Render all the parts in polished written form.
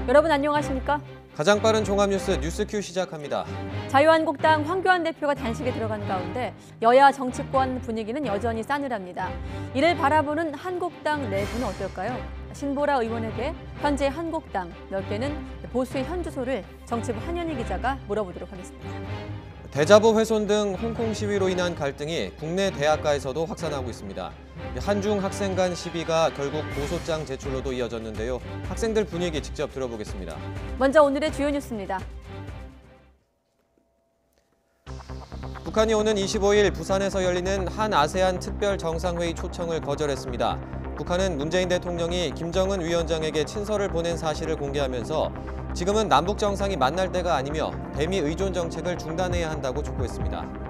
여러분 안녕하십니까? 가장 빠른 종합뉴스 뉴스큐 시작합니다. 자유한국당 황교안 대표가 단식에 들어간 가운데 여야 정치권 분위기는 여전히 싸늘합니다. 이를 바라보는 한국당 내부는 어떨까요? 신보라 의원에게 현재 한국당 몇 개는 보수의 현주소를 정치부 한현희 기자가 물어보도록 하겠습니다. 대자보 훼손 등 홍콩 시위로 인한 갈등이 국내 대학가에서도 확산하고 있습니다. 한중 학생 간 시비가 결국 고소장 제출로도 이어졌는데요. 학생들 분위기 직접 들어보겠습니다. 먼저 오늘의 주요 뉴스입니다. 북한이 오는 25일 부산에서 열리는 한 아세안 특별 정상회의 초청을 거절했습니다. 북한은 문재인 대통령이 김정은 위원장에게 친서를 보낸 사실을 공개하면서 지금은 남북 정상이 만날 때가 아니며 대미 의존 정책을 중단해야 한다고 촉구했습니다.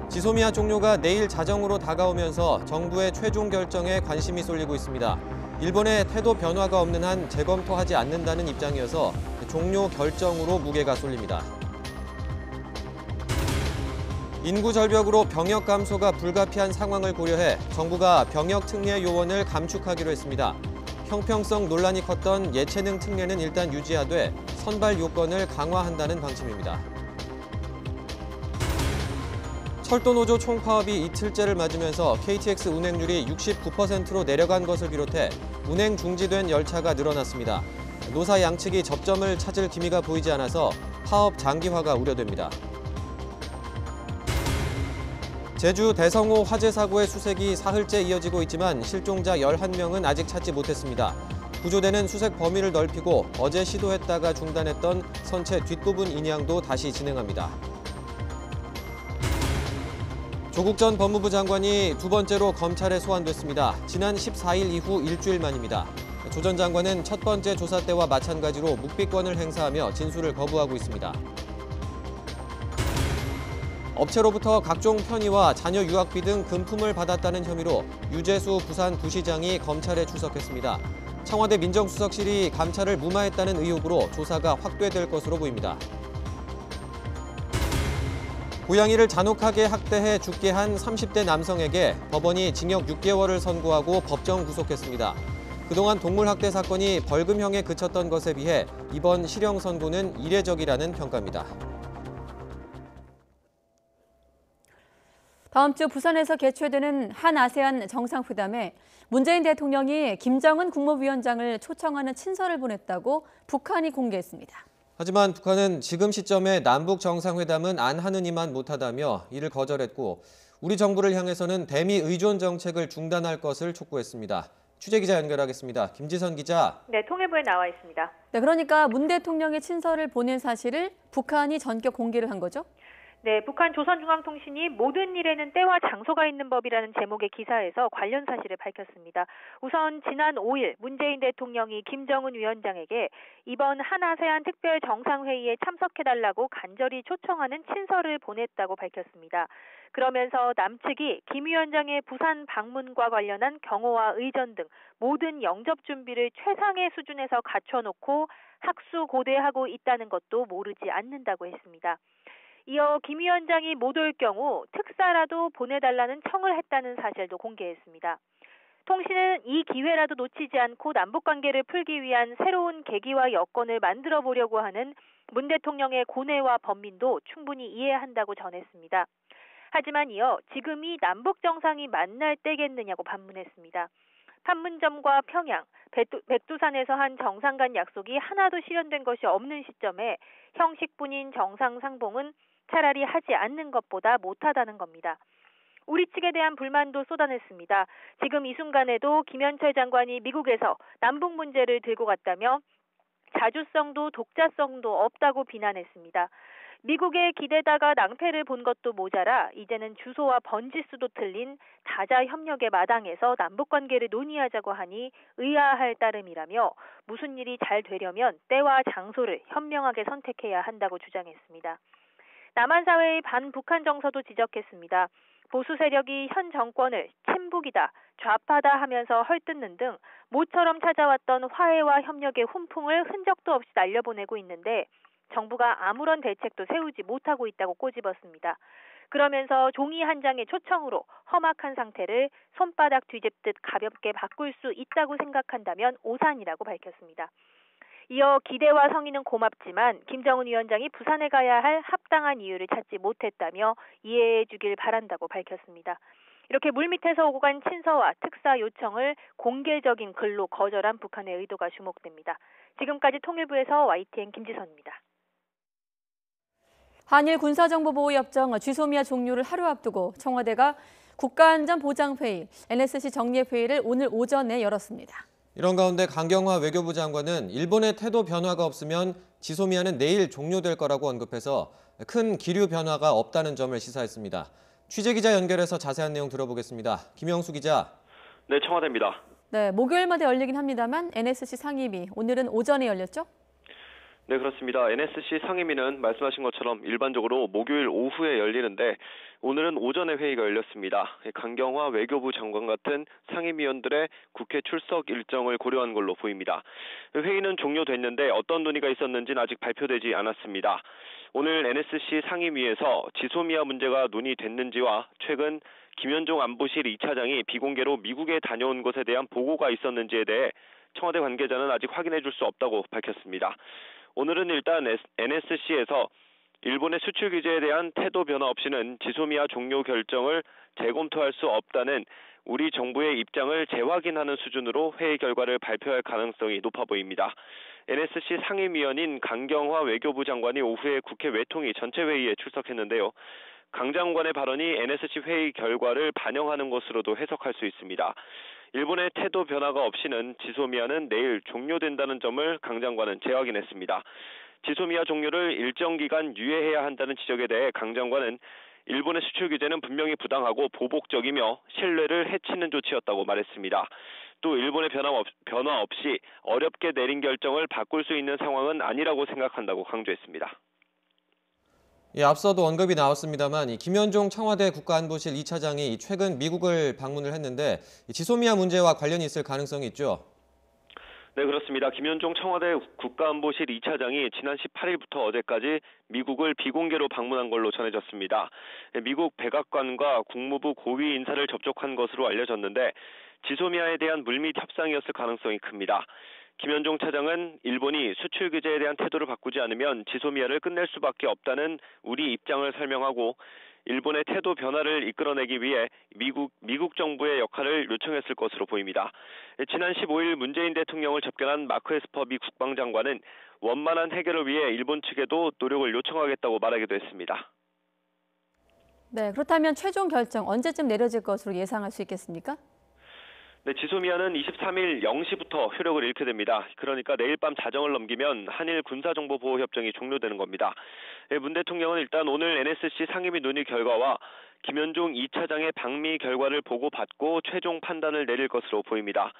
지소미아 종료가 내일 자정으로 다가오면서 정부의 최종 결정에 관심이 쏠리고 있습니다. 일본의 태도 변화가 없는 한 재검토하지 않는다는 입장이어서 종료 결정으로 무게가 쏠립니다. 인구 절벽으로 병역 감소가 불가피한 상황을 고려해 정부가 병역 특례 요원을 감축하기로 했습니다. 형평성 논란이 컸던 예체능 특례는 일단 유지하되 선발 요건을 강화한다는 방침입니다. 철도노조 총파업이 이틀째를 맞으면서 KTX 운행률이 69%로 내려간 것을 비롯해 운행 중지된 열차가 늘어났습니다. 노사 양측이 접점을 찾을 기미가 보이지 않아서 파업 장기화가 우려됩니다. 제주 대성호 화재 사고의 수색이 사흘째 이어지고 있지만 실종자 11명은 아직 찾지 못했습니다. 구조대는 수색 범위를 넓히고 어제 시도했다가 중단했던 선체 뒷부분 인양도 다시 진행합니다. 조국 전 법무부 장관이 두 번째로 검찰에 소환됐습니다. 지난 14일 이후 일주일 만입니다. 조 전 장관은 첫 번째 조사 때와 마찬가지로 묵비권을 행사하며 진술을 거부하고 있습니다. 업체로부터 각종 편의와 자녀 유학비 등 금품을 받았다는 혐의로 유재수 부산 부시장이 검찰에 출석했습니다. 청와대 민정수석실이 감찰을 무마했다는 의혹으로 조사가 확대될 것으로 보입니다. 고양이를 잔혹하게 학대해 죽게 한 30대 남성에게 법원이 징역 6개월을 선고하고 법정 구속했습니다. 그동안 동물 학대 사건이 벌금형에 그쳤던 것에 비해 이번 실형 선고는 이례적이라는 평가입니다. 다음 주 부산에서 개최되는 한 아세안 정상회담에 문재인 대통령이 김정은 국무위원장을 초청하는 친서를 보냈다고 북한이 공개했습니다. 하지만 북한은 지금 시점에 남북 정상회담은 안 하느니만 못하다며 이를 거절했고 우리 정부를 향해서는 대미 의존 정책을 중단할 것을 촉구했습니다. 취재기자 연결하겠습니다. 김지선 기자. 네, 통일부에 나와 있습니다. 네, 그러니까 문 대통령의 친서를 보낸 사실을 북한이 전격 공개를 한 거죠? 네, 북한 조선중앙통신이 모든 일에는 때와 장소가 있는 법이라는 제목의 기사에서 관련 사실을 밝혔습니다. 우선 지난 5일 문재인 대통령이 김정은 위원장에게 이번 한아세안 특별 정상회의에 참석해달라고 간절히 초청하는 친서를 보냈다고 밝혔습니다. 그러면서 남측이 김 위원장의 부산 방문과 관련한 경호와 의전 등 모든 영접 준비를 최상의 수준에서 갖춰놓고 학수고대하고 있다는 것도 모르지 않는다고 했습니다. 이어 김 위원장이 못 올 경우 특사라도 보내달라는 청을 했다는 사실도 공개했습니다. 통신은 이 기회라도 놓치지 않고 남북관계를 풀기 위한 새로운 계기와 여건을 만들어 보려고 하는 문 대통령의 고뇌와 번민도 충분히 이해한다고 전했습니다. 하지만 이어 지금이 남북 정상이 만날 때겠느냐고 반문했습니다. 판문점과 평양, 백두산에서 한 정상 간 약속이 하나도 실현된 것이 없는 시점에 형식뿐인 정상상봉은 차라리 하지 않는 것보다 못하다는 겁니다. 우리 측에 대한 불만도 쏟아냈습니다. 지금 이 순간에도 김현철 장관이 미국에서 남북 문제를 들고 갔다며 자주성도 독자성도 없다고 비난했습니다. 미국에 기대다가 낭패를 본 것도 모자라 이제는 주소와 번지수도 틀린 다자 협력의 마당에서 남북관계를 논의하자고 하니 의아할 따름이라며 무슨 일이 잘 되려면 때와 장소를 현명하게 선택해야 한다고 주장했습니다. 남한사회의 반북한 정서도 지적했습니다. 보수 세력이 현 정권을 친북이다, 좌파다 하면서 헐뜯는 등 모처럼 찾아왔던 화해와 협력의 훈풍을 흔적도 없이 날려보내고 있는데 정부가 아무런 대책도 세우지 못하고 있다고 꼬집었습니다. 그러면서 종이 한 장의 초청으로 험악한 상태를 손바닥 뒤집듯 가볍게 바꿀 수 있다고 생각한다면 오산이라고 밝혔습니다. 이어 기대와 성의는 고맙지만 김정은 위원장이 부산에 가야 할 합당한 이유를 찾지 못했다며 이해해 주길 바란다고 밝혔습니다. 이렇게 물밑에서 오고 간 친서와 특사 요청을 공개적인 글로 거절한 북한의 의도가 주목됩니다. 지금까지 통일부에서 YTN 김지선입니다. 한일 군사정보보호협정 쥐소미아 종료를 하루 앞두고 청와대가 국가안전보장회의, NSC 정례회의를 오늘 오전에 열었습니다. 이런 가운데 강경화 외교부 장관은 일본의 태도 변화가 없으면 지소미아는 내일 종료될 거라고 언급해서 큰 기류 변화가 없다는 점을 시사했습니다. 취재기자 연결해서 자세한 내용 들어보겠습니다. 김영수 기자. 네, 청와대입니다. 네, 목요일마다 열리긴 합니다만 NSC 상임위 오늘은 오전에 열렸죠? 네, 그렇습니다. NSC 상임위는 말씀하신 것처럼 일반적으로 목요일 오후에 열리는데 오늘은 오전에 회의가 열렸습니다. 강경화 외교부 장관 같은 상임위원들의 국회 출석 일정을 고려한 걸로 보입니다. 회의는 종료됐는데 어떤 논의가 있었는지는 아직 발표되지 않았습니다. 오늘 NSC 상임위에서 지소미아 문제가 논의됐는지와 최근 김현종 안보실 2차장이 비공개로 미국에 다녀온 것에 대한 보고가 있었는지에 대해 청와대 관계자는 아직 확인해 줄 수 없다고 밝혔습니다. 오늘은 일단 NSC에서 일본의 수출 규제에 대한 태도 변화 없이는 지소미아 종료 결정을 재검토할 수 없다는 우리 정부의 입장을 재확인하는 수준으로 회의 결과를 발표할 가능성이 높아 보입니다. NSC 상임위원인 강경화 외교부 장관이 오후에 국회 외통위 전체 회의에 출석했는데요. 강 장관의 발언이 NSC 회의 결과를 반영하는 것으로도 해석할 수 있습니다. 일본의 태도 변화가 없이는 지소미아는 내일 종료된다는 점을 강 장관은 재확인했습니다. 지소미아 종료를 일정 기간 유예해야 한다는 지적에 대해 강 장관은 일본의 수출 규제는 분명히 부당하고 보복적이며 신뢰를 해치는 조치였다고 말했습니다. 또 일본의 변화 없이 어렵게 내린 결정을 바꿀 수 있는 상황은 아니라고 생각한다고 강조했습니다. 앞서도 언급이 나왔습니다만 김현종 청와대 국가안보실 2차장이 최근 미국을 방문을 했는데 지소미아 문제와 관련이 있을 가능성이 있죠? 네, 그렇습니다. 김현종 청와대 국가안보실 2차장이 지난 18일부터 어제까지 미국을 비공개로 방문한 걸로 전해졌습니다. 미국 백악관과 국무부 고위 인사를 접촉한 것으로 알려졌는데 지소미아에 대한 물밑 협상이었을 가능성이 큽니다. 김현종 차장은 일본이 수출 규제에 대한 태도를 바꾸지 않으면 지소미아를 끝낼 수밖에 없다는 우리 입장을 설명하고 일본의 태도 변화를 이끌어내기 위해 미국 정부의 역할을 요청했을 것으로 보입니다. 지난 15일 문재인 대통령을 접견한 마크 에스퍼 미 국방장관은 원만한 해결을 위해 일본 측에도 노력을 요청하겠다고 말하기도 했습니다. 네, 그렇다면 최종 결정 언제쯤 내려질 것으로 예상할 수 있겠습니까? 네, 지소미아는 23일 0시부터 효력을 잃게 됩니다. 그러니까 내일 밤 자정을 넘기면 한일 군사정보보호협정이 종료되는 겁니다. 문 대통령은 일단 오늘 NSC 상임위 논의 결과와 김현종 2차장의 방미 결과를 보고받고 최종 판단을 내릴 것으로 보입니다.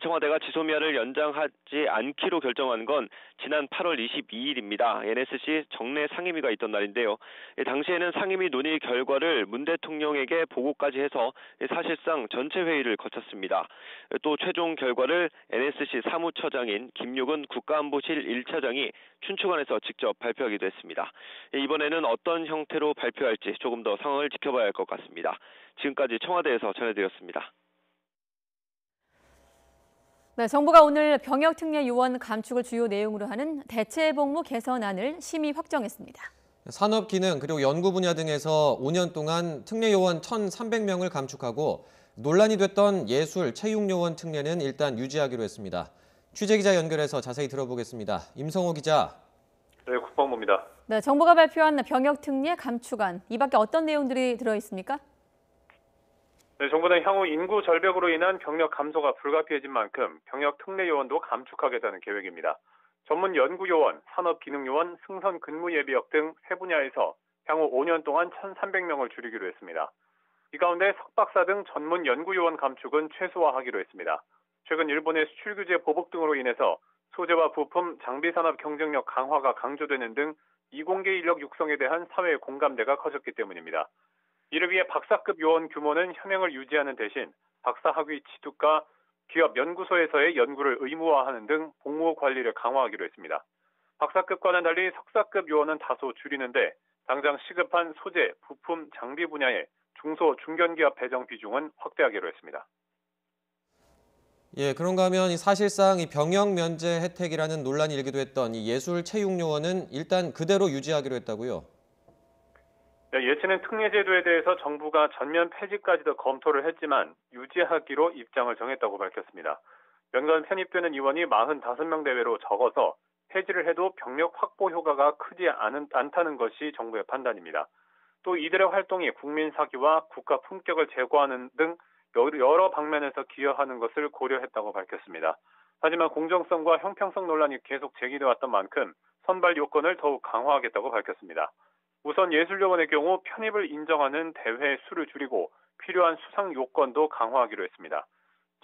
청와대가 지소미아를 연장하지 않기로 결정한 건 지난 8월 22일입니다. NSC 정례 상임위가 있던 날인데요. 당시에는 상임위 논의 결과를 문 대통령에게 보고까지 해서 사실상 전체 회의를 거쳤습니다. 또 최종 결과를 NSC 사무처장인 김육은 국가안보실 1차장이 춘추관에서 직접 발표하기도 했습니다. 이번에는 어떤 형태로 발표할지 조금 더 상황을 지켜봐야 할 것 같습니다. 지금까지 청와대에서 전해드렸습니다. 네, 정부가 오늘 병역특례 요원 감축을 주요 내용으로 하는 대체복무 개선안을 심의 확정했습니다. 산업기능 그리고 연구 분야 등에서 5년 동안 특례 요원 1,300명을 감축하고 논란이 됐던 예술, 체육 요원 특례는 일단 유지하기로 했습니다. 취재기자 연결해서 자세히 들어보겠습니다. 임성호 기자. 네, 국방부입니다. 네, 정부가 발표한 병역특례 감축안, 이 밖에 어떤 내용들이 들어있습니까? 네, 정부는 향후 인구 절벽으로 인한 병력 감소가 불가피해진 만큼 병역 특례 요원도 감축하겠다는 계획입니다. 전문 연구 요원, 산업 기능 요원, 승선 근무 예비역 등 세 분야에서 향후 5년 동안 1,300명을 줄이기로 했습니다. 이 가운데 석박사 등 전문 연구 요원 감축은 최소화하기로 했습니다. 최근 일본의 수출 규제 보복 등으로 인해서 소재와 부품, 장비 산업 경쟁력 강화가 강조되는 등 이공계 인력 육성에 대한 사회의 공감대가 커졌기 때문입니다. 이를 위해 박사급 요원 규모는 현행을 유지하는 대신 박사학위 취득과 기업 연구소에서의 연구를 의무화하는 등 복무 관리를 강화하기로 했습니다. 박사급과는 달리 석사급 요원은 다소 줄이는데 당장 시급한 소재, 부품, 장비 분야의 중소, 중견기업 배정 비중은 확대하기로 했습니다. 예, 그런가 하면 사실상 이 병역 면제 혜택이라는 논란이 일기도 했던 이 예술체육요원은 일단 그대로 유지하기로 했다고요? 네, 예치는 특례 제도에 대해서 정부가 전면 폐지까지도 검토를 했지만 유지하기로 입장을 정했다고 밝혔습니다. 연간 편입되는 의원이 45명 대회로 적어서 폐지를 해도 병력 확보 효과가 크지 않다는 것이 정부의 판단입니다. 또 이들의 활동이 국민 사기와 국가 품격을 제고하는 등 여러 방면에서 기여하는 것을 고려했다고 밝혔습니다. 하지만 공정성과 형평성 논란이 계속 제기돼 왔던 만큼 선발 요건을 더욱 강화하겠다고 밝혔습니다. 우선 예술요원의 경우 편입을 인정하는 대회 수를 줄이고 필요한 수상 요건도 강화하기로 했습니다.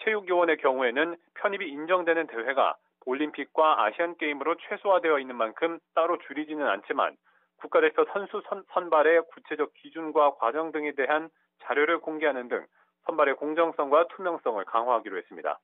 체육요원의 경우에는 편입이 인정되는 대회가 올림픽과 아시안게임으로 최소화되어 있는 만큼 따로 줄이지는 않지만 국가대표 선수 선발의 구체적 기준과 과정 등에 대한 자료를 공개하는 등 선발의 공정성과 투명성을 강화하기로 했습니다.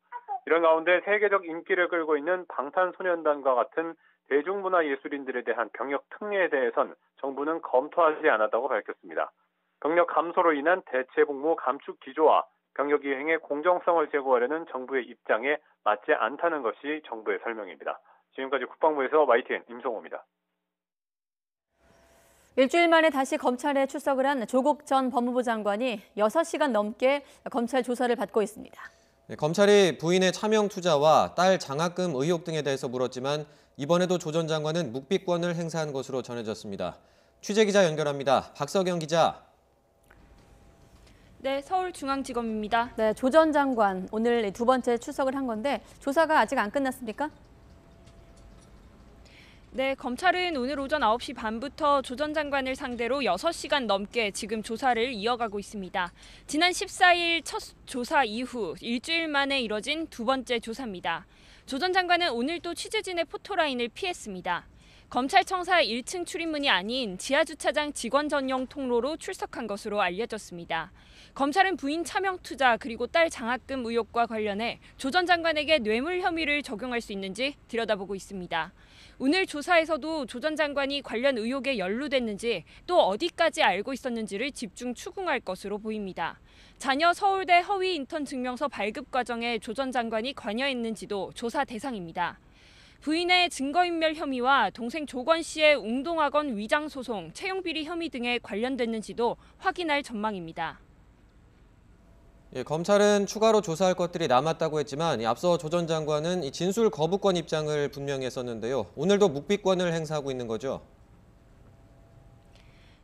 이런 가운데 세계적 인기를 끌고 있는 방탄소년단과 같은 대중문화 예술인들에 대한 병역 특례에 대해선 정부는 검토하지 않았다고 밝혔습니다. 병력 감소로 인한 대체복무 감축 기조와 병역 이행의 공정성을 제고하려는 정부의 입장에 맞지 않다는 것이 정부의 설명입니다. 지금까지 국방부에서 YTN 임성호입니다. 일주일 만에 다시 검찰에 출석을 한 조국 전 법무부 장관이 6시간 넘게 검찰 조사를 받고 있습니다. 네, 검찰이 부인의 차명 투자와 딸 장학금 의혹 등에 대해서 물었지만 이번에도 조 전 장관은 묵비권을 행사한 것으로 전해졌습니다. 취재기자 연결합니다. 박석영 기자. 네, 서울중앙지검입니다. 네, 조 전 장관 오늘 두 번째 출석을 한 건데 조사가 아직 안 끝났습니까? 네, 검찰은 오늘 오전 9시 반부터 조 전 장관을 상대로 6시간 넘게 지금 조사를 이어가고 있습니다. 지난 14일 첫 조사 이후 일주일 만에 이뤄진 두 번째 조사입니다. 조 전 장관은 오늘 또 취재진의 포토라인을 피했습니다. 검찰청사 1층 출입문이 아닌 지하주차장 직원 전용 통로로 출석한 것으로 알려졌습니다. 검찰은 부인 차명 투자 그리고 딸 장학금 의혹과 관련해 조 전 장관에게 뇌물 혐의를 적용할 수 있는지 들여다보고 있습니다. 오늘 조사에서도 조 전 장관이 관련 의혹에 연루됐는지 또 어디까지 알고 있었는지를 집중 추궁할 것으로 보입니다. 자녀 서울대 허위 인턴 증명서 발급 과정에 조 전 장관이 관여했는지도 조사 대상입니다. 부인의 증거인멸 혐의와 동생 조건 씨의 웅동학원 위장 소송, 채용비리 혐의 등에 관련됐는지도 확인할 전망입니다. 예, 검찰은 추가로 조사할 것들이 남았다고 했지만 앞서 조 전 장관은 이 진술 거부권 입장을 분명히 했었는데요. 오늘도 묵비권을 행사하고 있는 거죠?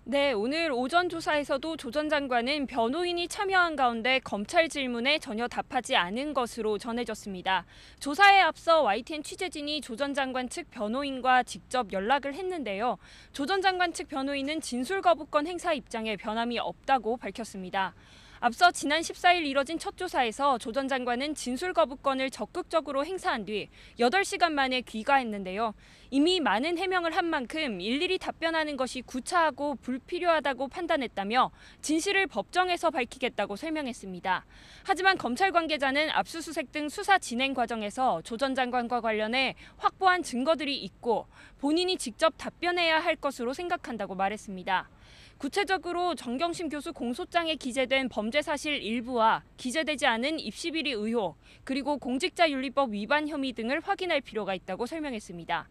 네, 오늘 오전 조사에서도 조 전 장관은 변호인이 참여한 가운데 검찰 질문에 전혀 답하지 않은 것으로 전해졌습니다. 조사에 앞서 YTN 취재진이 조 전 장관 측 변호인과 직접 연락을 했는데요. 조 전 장관 측 변호인은 진술 거부권 행사 입장에 변함이 없다고 밝혔습니다. 앞서 지난 14일 이뤄진 첫 조사에서 조 전 장관은 진술 거부권을 적극적으로 행사한 뒤 8시간 만에 귀가했는데요. 이미 많은 해명을 한 만큼 일일이 답변하는 것이 구차하고 불필요하다고 판단했다며 진실을 법정에서 밝히겠다고 설명했습니다. 하지만 검찰 관계자는 압수수색 등 수사 진행 과정에서 조 전 장관과 관련해 확보한 증거들이 있고 본인이 직접 답변해야 할 것으로 생각한다고 말했습니다. 구체적으로 정경심 교수 공소장에 기재된 범죄 사실 일부와 기재되지 않은 입시비리 의혹, 그리고 공직자윤리법 위반 혐의 등을 확인할 필요가 있다고 설명했습니다.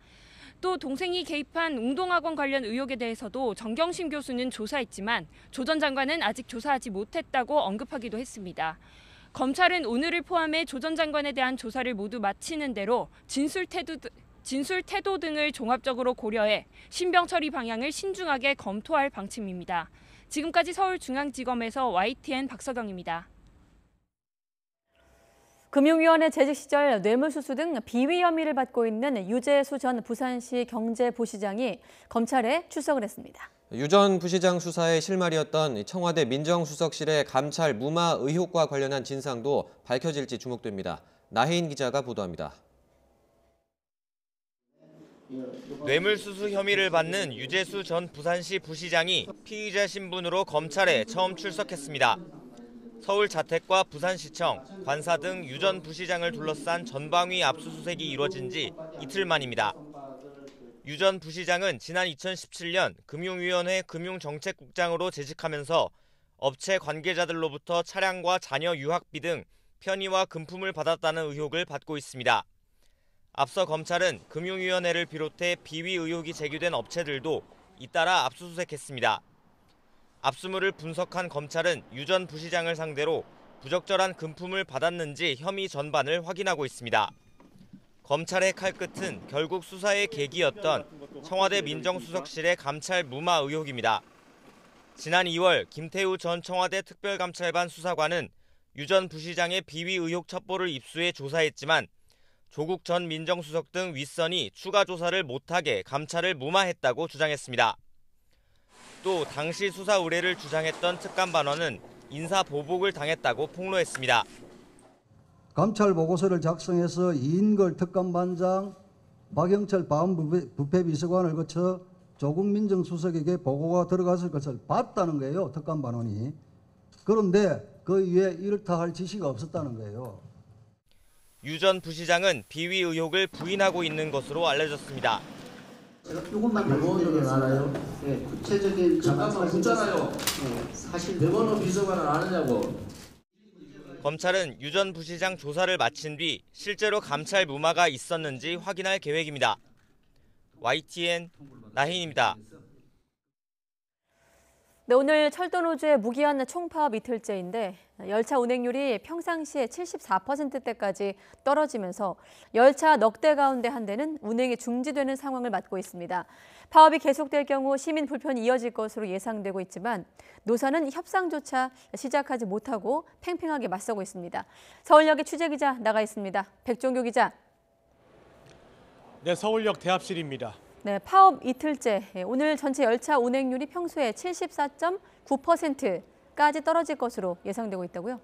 또 동생이 개입한 웅동학원 관련 의혹에 대해서도 정경심 교수는 조사했지만 조 전 장관은 아직 조사하지 못했다고 언급하기도 했습니다. 검찰은 오늘을 포함해 조 전 장관에 대한 조사를 모두 마치는 대로 진술 태도 등을 종합적으로 고려해 신병 처리 방향을 신중하게 검토할 방침입니다. 지금까지 서울중앙지검에서 YTN 박서경입니다. 금융위원회 재직 시절 뇌물수수 등 비위 혐의를 받고 있는 유재수 전 부산시 경제부시장이 검찰에 출석을 했습니다. 유 전 부시장 수사의 실마리였던 청와대 민정수석실의 감찰 무마 의혹과 관련한 진상도 밝혀질지 주목됩니다. 나혜인 기자가 보도합니다. 뇌물수수 혐의를 받는 유재수 전 부산시 부시장이 피의자 신분으로 검찰에 처음 출석했습니다. 서울 자택과 부산시청, 관사 등 유 전 부시장을 둘러싼 전방위 압수수색이 이루어진 지 이틀 만입니다. 유 전 부시장은 지난 2017년 금융위원회 금융정책국장으로 재직하면서 업체 관계자들로부터 차량과 자녀 유학비 등 편의와 금품을 받았다는 의혹을 받고 있습니다. 앞서 검찰은 금융위원회를 비롯해 비위 의혹이 제기된 업체들도 잇따라 압수수색했습니다. 압수물을 분석한 검찰은 유 전 부시장을 상대로 부적절한 금품을 받았는지 혐의 전반을 확인하고 있습니다. 검찰의 칼끝은 결국 수사의 계기였던 청와대 민정수석실의 감찰 무마 의혹입니다. 지난 2월 김태우 전 청와대 특별감찰반 수사관은 유 전 부시장의 비위 의혹 첩보를 입수해 조사했지만 조국 전 민정수석 등 윗선이 추가 조사를 못하게 감찰을 무마했다고 주장했습니다. 또 당시 수사 의뢰를 주장했던 특감반원은 인사보복을 당했다고 폭로했습니다. 감찰 보고서를 작성해서 이인걸 특감반장, 박영철 보안부패비서관을 거쳐 조국 민정수석에게 보고가 들어갔을 것을 봤다는 거예요, 특감반원이. 그런데 그 위에 이렇다 할 지시가 없었다는 거예요. 유 전 부시장은 비위 의혹을 부인하고 있는 것으로 알려졌습니다. 이것만 대법원으로는 알아요? 네, 구체적인 잠깐만 묻잖아요. 사실 대법원 비서관을 아느냐고. 검찰은 유 전 부시장 조사를 마친 뒤 실제로 감찰 무마가 있었는지 확인할 계획입니다. YTN 나혜인입니다. 네, 오늘 철도노조의 무기한 총파업 이틀째인데 열차 운행률이 평상시에 74%대까지 떨어지면서 열차 넉 대 가운데 한 대는 운행이 중지되는 상황을 맞고 있습니다. 파업이 계속될 경우 시민 불편이 이어질 것으로 예상되고 있지만 노사는 협상조차 시작하지 못하고 팽팽하게 맞서고 있습니다. 서울역에 취재기자 나가 있습니다. 백종규 기자. 네, 서울역 대합실입니다. 네, 파업 이틀째, 오늘 전체 열차 운행률이 평소에 74.9%까지 떨어질 것으로 예상되고 있다고요?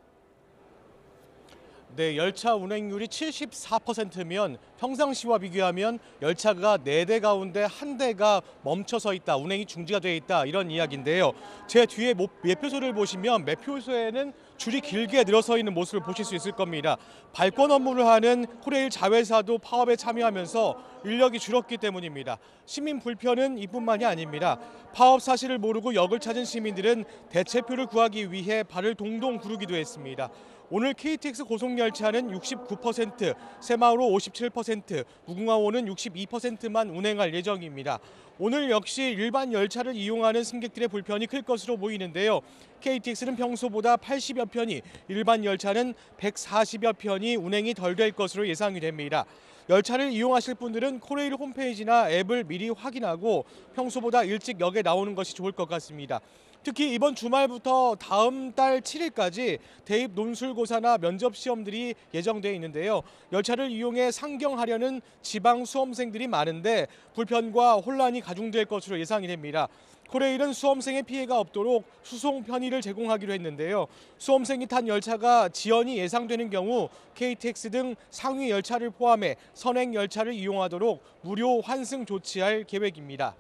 네, 열차 운행률이 74%면 평상시와 비교하면 열차가 4대 가운데 한 대가 멈춰서 있다, 운행이 중지가 돼 있다 이런 이야기인데요. 제 뒤에 매표소를 보시면 매표소에는 줄이 길게 늘어서 있는 모습을 보실 수 있을 겁니다. 발권 업무를 하는 코레일 자회사도 파업에 참여하면서 인력이 줄었기 때문입니다. 시민 불편은 이뿐만이 아닙니다. 파업 사실을 모르고 역을 찾은 시민들은 대체표를 구하기 위해 발을 동동 구르기도 했습니다. 오늘 KTX 고속열차는 69%, 새마을호 57%, 무궁화호는 62%만 운행할 예정입니다. 오늘 역시 일반 열차를 이용하는 승객들의 불편이 클 것으로 보이는데요. KTX는 평소보다 80여 편이, 일반 열차는 140여 편이 운행이 덜 될 것으로 예상이 됩니다. 열차를 이용하실 분들은 코레일 홈페이지나 앱을 미리 확인하고 평소보다 일찍 역에 나오는 것이 좋을 것 같습니다. 특히 이번 주말부터 다음 달 7일까지 대입 논술고사나 면접 시험들이 예정되어 있는데요. 열차를 이용해 상경하려는 지방 수험생들이 많은데 불편과 혼란이 가중될 것으로 예상이 됩니다. 코레일은 수험생의 피해가 없도록 수송 편의를 제공하기로 했는데요. 수험생이 탄 열차가 지연이 예상되는 경우 KTX 등 상위 열차를 포함해 선행 열차를 이용하도록 무료 환승 조치할 계획입니다.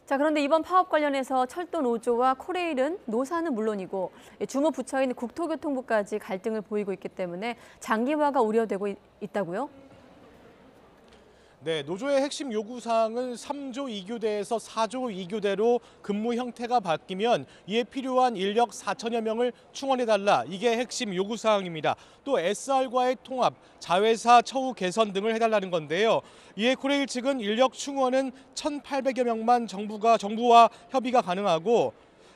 자, 그런데 이번 파업 관련해서 철도 노조와 코레일은 노사는 물론이고 주무 부처인 국토교통부까지 갈등을 보이고 있기 때문에 장기화가 우려되고 있다고요? 네, 노조의 핵심 요구사항은 3조 2교대에서 4조 2교대로 근무 형태가 바뀌면 이에 필요한 인력 4천여 명을 충원해달라. 이게 핵심 요구사항입니다. 또 SR과의 통합, 자회사 처우 개선 등을 해달라는 건데요. 이에 코레일 측은 인력 충원은 1,800여 명만 정부와 협의가 가능하고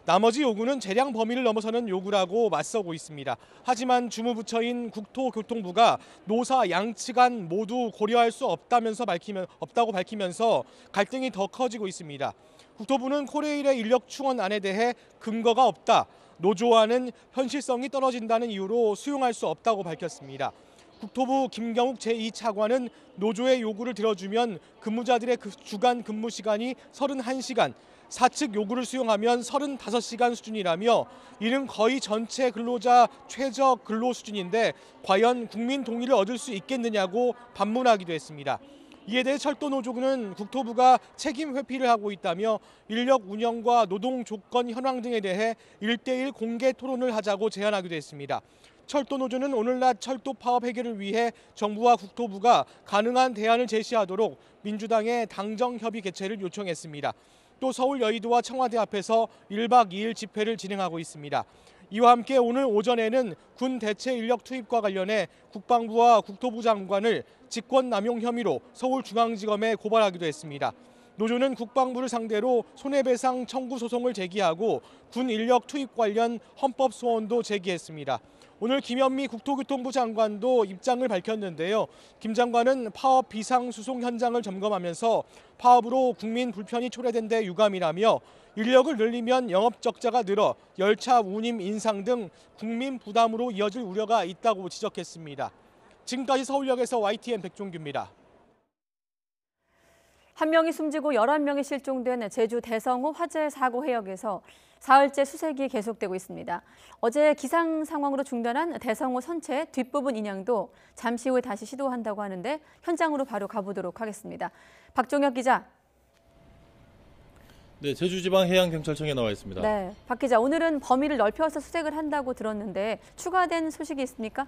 나머지 요구는 재량 범위를 넘어서는 요구라고 맞서고 있습니다. 하지만 주무부처인 국토교통부가 노사 양측안 모두 고려할 수 없다고 밝히면서 갈등이 더 커지고 있습니다. 국토부는 코레일의 인력 충원안에 대해 근거가 없다, 노조와는 현실성이 떨어진다는 이유로 수용할 수 없다고 밝혔습니다. 국토부 김경욱 제2차관은 노조의 요구를 들어주면 근무자들의 주간 근무 시간이 31시간, 사측 요구를 수용하면 35시간 수준이라며 이는 거의 전체 근로자 최저 근로 수준인데 과연 국민 동의를 얻을 수 있겠느냐고 반문하기도 했습니다. 이에 대해 철도노조는 국토부가 책임 회피를 하고 있다며 인력 운영과 노동 조건 현황 등에 대해 1대1 공개 토론을 하자고 제안하기도 했습니다. 철도노조는 오늘 낮 철도 파업 해결을 위해 정부와 국토부가 가능한 대안을 제시하도록 민주당의 당정 협의 개최를 요청했습니다. 또 서울 여의도와 청와대 앞에서 1박 2일 집회를 진행하고 있습니다. 이와 함께 오늘 오전에는 군 대체 인력 투입과 관련해 국방부와 국토부 장관을 직권남용 혐의로 서울중앙지검에 고발하기도 했습니다. 노조는 국방부를 상대로 손해배상 청구 소송을 제기하고 군 인력 투입 관련 헌법 소원도 제기했습니다. 오늘 김현미 국토교통부 장관도 입장을 밝혔는데요. 김 장관은 파업 비상수송 현장을 점검하면서 파업으로 국민 불편이 초래된 데 유감이라며 인력을 늘리면 영업 적자가 늘어 열차 운임 인상 등 국민 부담으로 이어질 우려가 있다고 지적했습니다. 지금까지 서울역에서 YTN 백종규입니다. 한 명이 숨지고 11명이 실종된 제주 대성호 화재 사고 해역에서 사흘째 수색이 계속되고 있습니다. 어제 기상 상황으로 중단한 대성호 선체 뒷부분 인양도 잠시 후에 다시 시도한다고 하는데 현장으로 바로 가보도록 하겠습니다. 박종혁 기자. 네, 제주지방해양경찰청에 나와 있습니다. 네, 박 기자, 오늘은 범위를 넓혀서 수색을 한다고 들었는데 추가된 소식이 있습니까?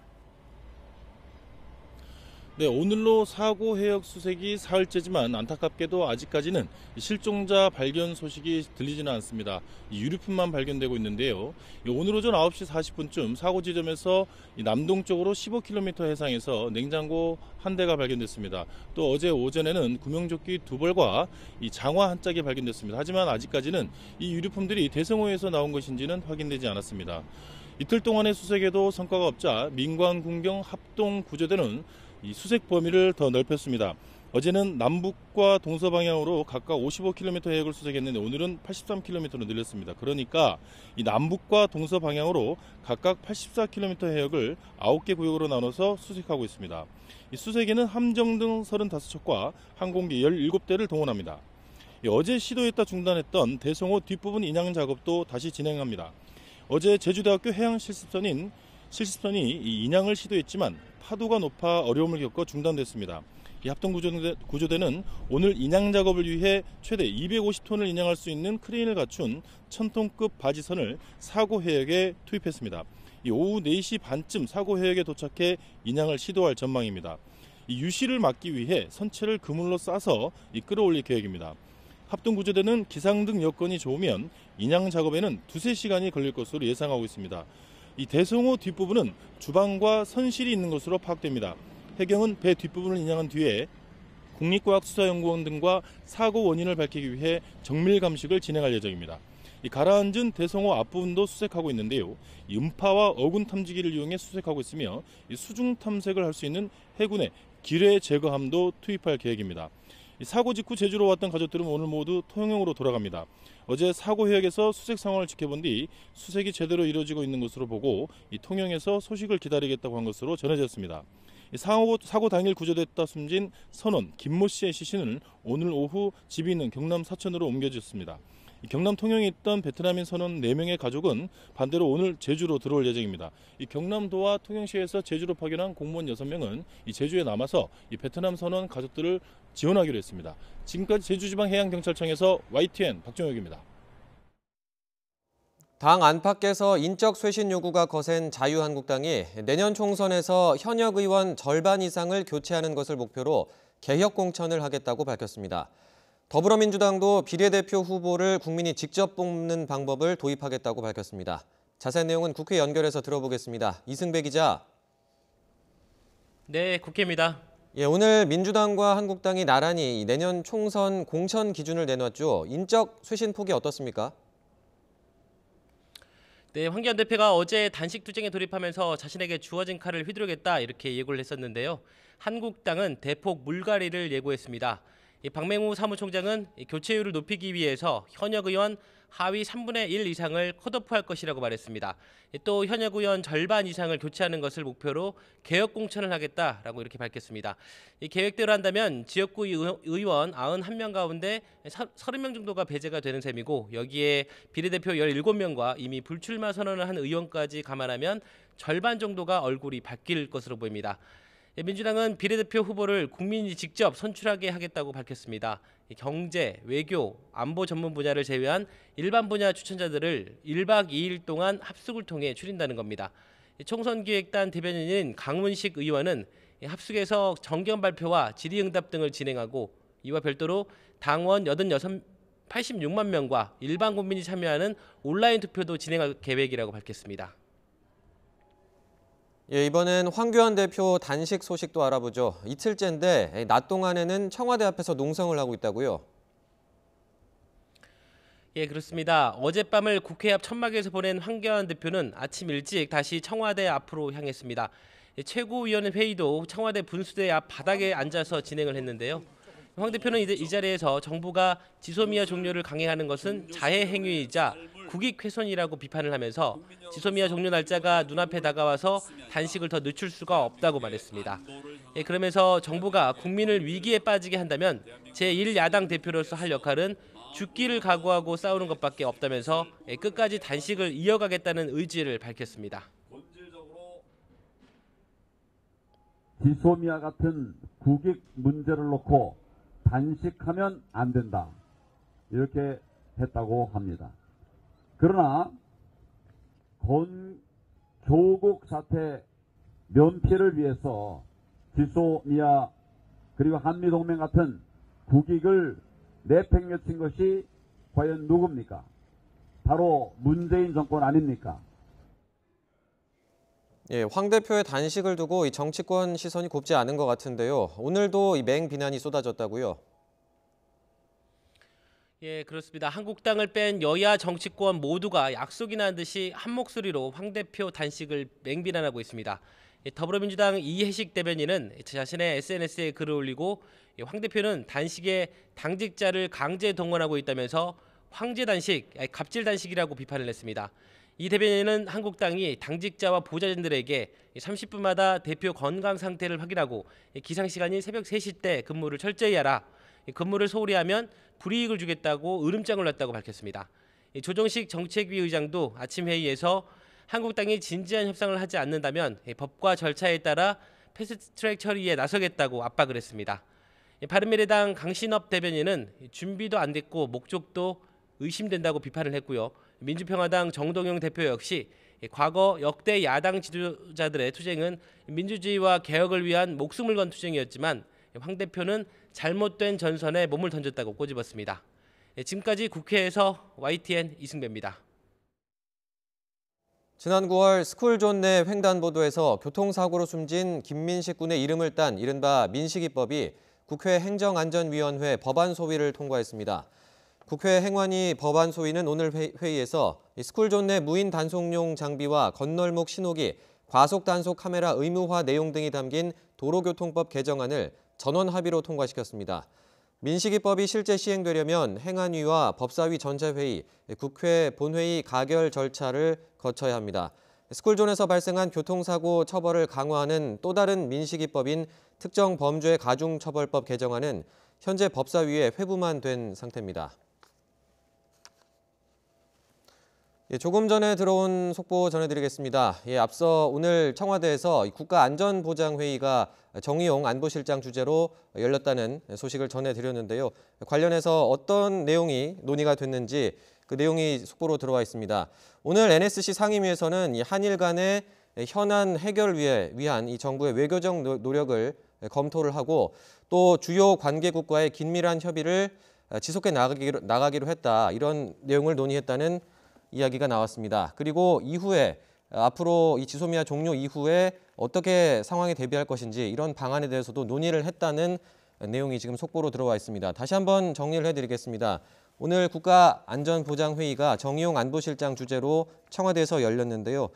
네, 오늘로 사고 해역 수색이 사흘째지만 안타깝게도 아직까지는 실종자 발견 소식이 들리지는 않습니다. 유류품만 발견되고 있는데요. 오늘 오전 9시 40분쯤 사고 지점에서 남동쪽으로 15km 해상에서 냉장고 한 대가 발견됐습니다. 또 어제 오전에는 구명조끼 2벌과 장화 한 짝이 발견됐습니다. 하지만 아직까지는 이 유류품들이 대성호에서 나온 것인지는 확인되지 않았습니다. 이틀 동안의 수색에도 성과가 없자 민관군경 합동구조대는 이 수색 범위를 더 넓혔습니다. 어제는 남북과 동서 방향으로 각각 55km 해역을 수색했는데 오늘은 83km로 늘렸습니다. 그러니까 이 남북과 동서 방향으로 각각 84km 해역을 9개 구역으로 나눠서 수색하고 있습니다. 이 수색에는 함정 등 35척과 항공기 17대를 동원합니다. 어제 시도했다 중단했던 대성호 뒷부분 인양 작업도 다시 진행합니다. 어제 제주대학교 해양실습선이 이 인양을 시도했지만 파도가 높아 어려움을 겪어 중단됐습니다. 이 합동구조대는 오늘 인양 작업을 위해 최대 250톤을 인양할 수 있는 크레인을 갖춘 1000톤급 바지선을 사고 해역에 투입했습니다. 이 오후 4시 반쯤 사고 해역에 도착해 인양을 시도할 전망입니다. 이 유실을 막기 위해 선체를 그물로 싸서 끌어올릴 계획입니다. 합동구조대는 기상 등 여건이 좋으면 인양 작업에는 2-3시간이 걸릴 것으로 예상하고 있습니다. 이 대성호 뒷부분은 주방과 선실이 있는 것으로 파악됩니다. 해경은 배 뒷부분을 인양한 뒤에 국립과학수사연구원 등과 사고 원인을 밝히기 위해 정밀 감식을 진행할 예정입니다. 이 가라앉은 대성호 앞부분도 수색하고 있는데요. 이 음파와 어군 탐지기를 이용해 수색하고 있으며 이 수중 탐색을 할 수 있는 해군의 기뢰 제거함도 투입할 계획입니다. 이 사고 직후 제주로 왔던 가족들은 오늘 모두 통영으로 돌아갑니다. 어제 사고 해역에서 수색 상황을 지켜본 뒤 수색이 제대로 이루어지고 있는 것으로 보고 이 통영에서 소식을 기다리겠다고 한 것으로 전해졌습니다. 사고 당일 구조됐다 숨진 선원 김모 씨의 시신은 오늘 오후 집이 있는 경남 사천으로 옮겨졌습니다. 경남 통영에 있던 베트남인 선원 4명의 가족은 반대로 오늘 제주로 들어올 예정입니다. 이 경남도와 통영시에서 제주로 파견한 공무원 6명은 이 제주에 남아서 이 베트남 선원 가족들을 지원하기로 했습니다. 지금까지 제주지방해양경찰청에서 YTN 박종혁입니다. 당 안팎에서 인적 쇄신 요구가 거센 자유한국당이 내년 총선에서 현역 의원 절반 이상을 교체하는 것을 목표로 개혁 공천을 하겠다고 밝혔습니다. 더불어민주당도 비례대표 후보를 국민이 직접 뽑는 방법을 도입하겠다고 밝혔습니다. 자세한 내용은 국회 연결해서 들어보겠습니다. 이승배 기자. 네, 국회입니다. 예, 오늘 민주당과 한국당이 나란히 내년 총선 공천 기준을 내놨죠. 인적 쇄신 폭이 어떻습니까? 네, 황교안 대표가 어제 단식 투쟁에 돌입하면서 자신에게 주어진 칼을 휘두르겠다 이렇게 예고를 했었는데요. 한국당은 대폭 물갈이를 예고했습니다. 박맹우 사무총장은 교체율을 높이기 위해서 현역 의원 하위 3분의 1 이상을 컷오프할 것이라고 말했습니다. 또 현역 의원 절반 이상을 교체하는 것을 목표로 개혁 공천을 하겠다라고 이렇게 밝혔습니다. 이 계획대로 한다면 지역구 의원 91명 가운데 30명 정도가 배제가 되는 셈이고 여기에 비례대표 17명과 이미 불출마 선언을 한 의원까지 감안하면 절반 정도가 얼굴이 바뀔 것으로 보입니다. 민주당은 비례대표 후보를 국민이 직접 선출하게 하겠다고 밝혔습니다. 경제, 외교, 안보 전문 분야를 제외한 일반 분야 추천자들을 1박 2일 동안 합숙을 통해 추린다는 겁니다. 총선기획단 대변인인 강문식 의원은 합숙에서 정견 발표와 질의응답 등을 진행하고 이와 별도로 당원 86만 명과 일반 국민이 참여하는 온라인 투표도 진행할 계획이라고 밝혔습니다. 예, 이번엔 황교안 대표 단식 소식도 알아보죠. 이틀째인데 낮 동안에는 청와대 앞에서 농성을 하고 있다고요? 예, 그렇습니다. 어젯밤을 국회 앞 천막에서 보낸 황교안 대표는 아침 일찍 다시 청와대 앞으로 향했습니다. 최고위원 회의도 청와대 분수대 앞 바닥에 앉아서 진행을 했는데요. 황 대표는 이 자리에서 정부가 지소미아 종료를 강행하는 것은 자해 행위이자 국익 훼손이라고 비판을 하면서 지소미아 종료 날짜가 눈앞에 다가와서 단식을 더 늦출 수가 없다고 말했습니다. 그러면서 정부가 국민을 위기에 빠지게 한다면 제1야당 대표로서 할 역할은 죽기를 각오하고 싸우는 것밖에 없다면서 끝까지 단식을 이어가겠다는 의지를 밝혔습니다. 지소미아 같은 국익 문제를 놓고 단식하면 안 된다. 이렇게 했다고 합니다. 그러나 조국 사태 면피를 위해서 지소미아 그리고 한미동맹 같은 국익을 내팽개친 것이 과연 누굽니까? 바로 문재인 정권 아닙니까? 예, 황 대표의 단식을 두고 이 정치권 시선이 곱지 않은 것 같은데요. 오늘도 이 맹비난이 쏟아졌다고요? 예, 그렇습니다. 한국당을 뺀 여야 정치권 모두가 약속이나 한 듯이 한 목소리로 황 대표 단식을 맹비난하고 있습니다. 더불어민주당 이해식 대변인은 자신의 SNS에 글을 올리고 황 대표는 단식에 당직자를 강제 동원하고 있다면서 황제 단식, 갑질 단식이라고 비판을 했습니다. 이 대변인은 한국당이 당직자와 보좌진들에게 30분마다 대표 건강 상태를 확인하고 기상 시간이 새벽 3시 때 근무를 철저히 하라, 근무를 소홀히 하면 불이익을 주겠다고 으름장을 놨다고 밝혔습니다. 조정식 정책위 의장도 아침 회의에서 한국당이 진지한 협상을 하지 않는다면 법과 절차에 따라 패스트트랙 처리에 나서겠다고 압박을 했습니다. 바른미래당 강신업 대변인은 준비도 안 됐고 목적도 의심된다고 비판을 했고요. 민주평화당 정동영 대표 역시 과거 역대 야당 지도자들의 투쟁은 민주주의와 개혁을 위한 목숨을 건 투쟁이었지만 황 대표는 잘못된 전선에 몸을 던졌다고 꼬집었습니다. 지금까지 국회에서 YTN 이승배입니다. 지난 9월 스쿨존 내 횡단보도에서 교통사고로 숨진 김민식 군의 이름을 딴 이른바 민식이법이 국회 행정안전위원회 법안 소위를 통과했습니다. 국회 행안위 법안 소위는 오늘 회의에서 스쿨존 내 무인 단속용 장비와 건널목 신호기, 과속 단속 카메라 의무화 내용 등이 담긴 도로교통법 개정안을 전원 합의로 통과시켰습니다. 민식이법이 실제 시행되려면 행안위와 법사위 전체회의, 국회 본회의 가결 절차를 거쳐야 합니다. 스쿨존에서 발생한 교통사고 처벌을 강화하는 또 다른 민식이법인 특정범죄 가중처벌법 개정안은 현재 법사위에 회부만 된 상태입니다. 예, 조금 전에 들어온 속보 전해드리겠습니다. 예, 앞서 오늘 청와대에서 국가안전보장회의가 정의용 안보실장 주재로 열렸다는 소식을 전해드렸는데요. 관련해서 어떤 내용이 논의가 됐는지 그 내용이 속보로 들어와 있습니다. 오늘 NSC 상임위에서는 이 한일 간의 현안 해결을 위한 이 정부의 외교적 노력을 검토를 하고 또 주요 관계국과의 긴밀한 협의를 지속해 나가기로 했다. 이런 내용을 논의했다는 이야기가 나왔습니다. 그리고 이후에 앞으로 이 지소미아 종료 이후에 어떻게 상황에 대비할 것인지 이런 방안에 대해서도 논의를 했다는 내용이 지금 속보로 들어와 있습니다. 다시 한번 정리를 해드리겠습니다. 오늘 국가안전보장회의가 정의용 안보실장 주재로 청와대에서 열렸는데요.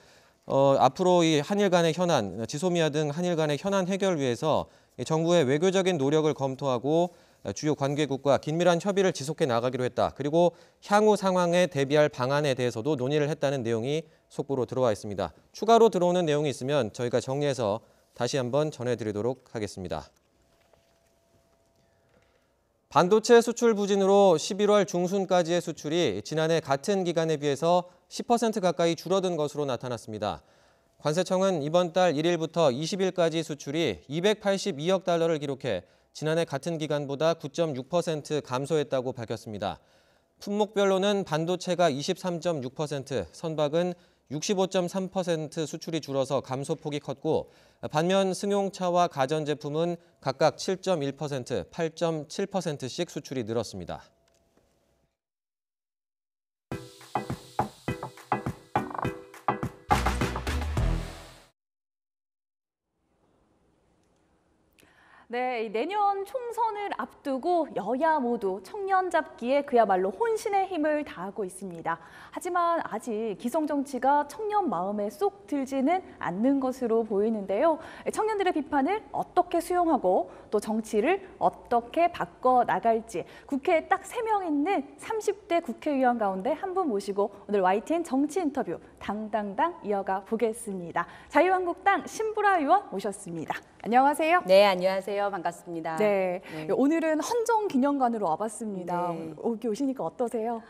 앞으로 이 한일 간의 현안, 지소미아 등 한일 간의 현안 해결을 위해서 정부의 외교적인 노력을 검토하고 주요 관계국과 긴밀한 협의를 지속해 나가기로 했다. 그리고 향후 상황에 대비할 방안에 대해서도 논의를 했다는 내용이 속보로 들어와 있습니다. 추가로 들어오는 내용이 있으면 저희가 정리해서 다시 한번 전해드리도록 하겠습니다. 반도체 수출 부진으로 11월 중순까지의 수출이 지난해 같은 기간에 비해서 10% 가까이 줄어든 것으로 나타났습니다. 관세청은 이번 달 1일부터 20일까지 수출이 282억 달러를 기록해 지난해 같은 기간보다 9.6% 감소했다고 밝혔습니다. 품목별로는 반도체가 23.6%, 선박은 65.3% 수출이 줄어서 감소폭이 컸고 반면 승용차와 가전제품은 각각 7.1%, 8.7%씩 수출이 늘었습니다. 네, 내년 총선을 앞두고 여야 모두 청년 잡기에 그야말로 혼신의 힘을 다하고 있습니다. 하지만 아직 기성 정치가 청년 마음에 쏙 들지는 않는 것으로 보이는데요. 청년들의 비판을 어떻게 수용하고 또 정치를 어떻게 바꿔 나갈지 국회에 딱 3명 있는 30대 국회의원 가운데 한 분 모시고 오늘 YTN 정치 인터뷰 당당당 이어가 보겠습니다. 자유한국당 신보라 의원 모셨습니다. 안녕하세요. 네, 안녕하세요. 반갑습니다. 네, 오늘은 헌정기념관으로 와봤습니다. 네. 여기 오시니까 어떠세요?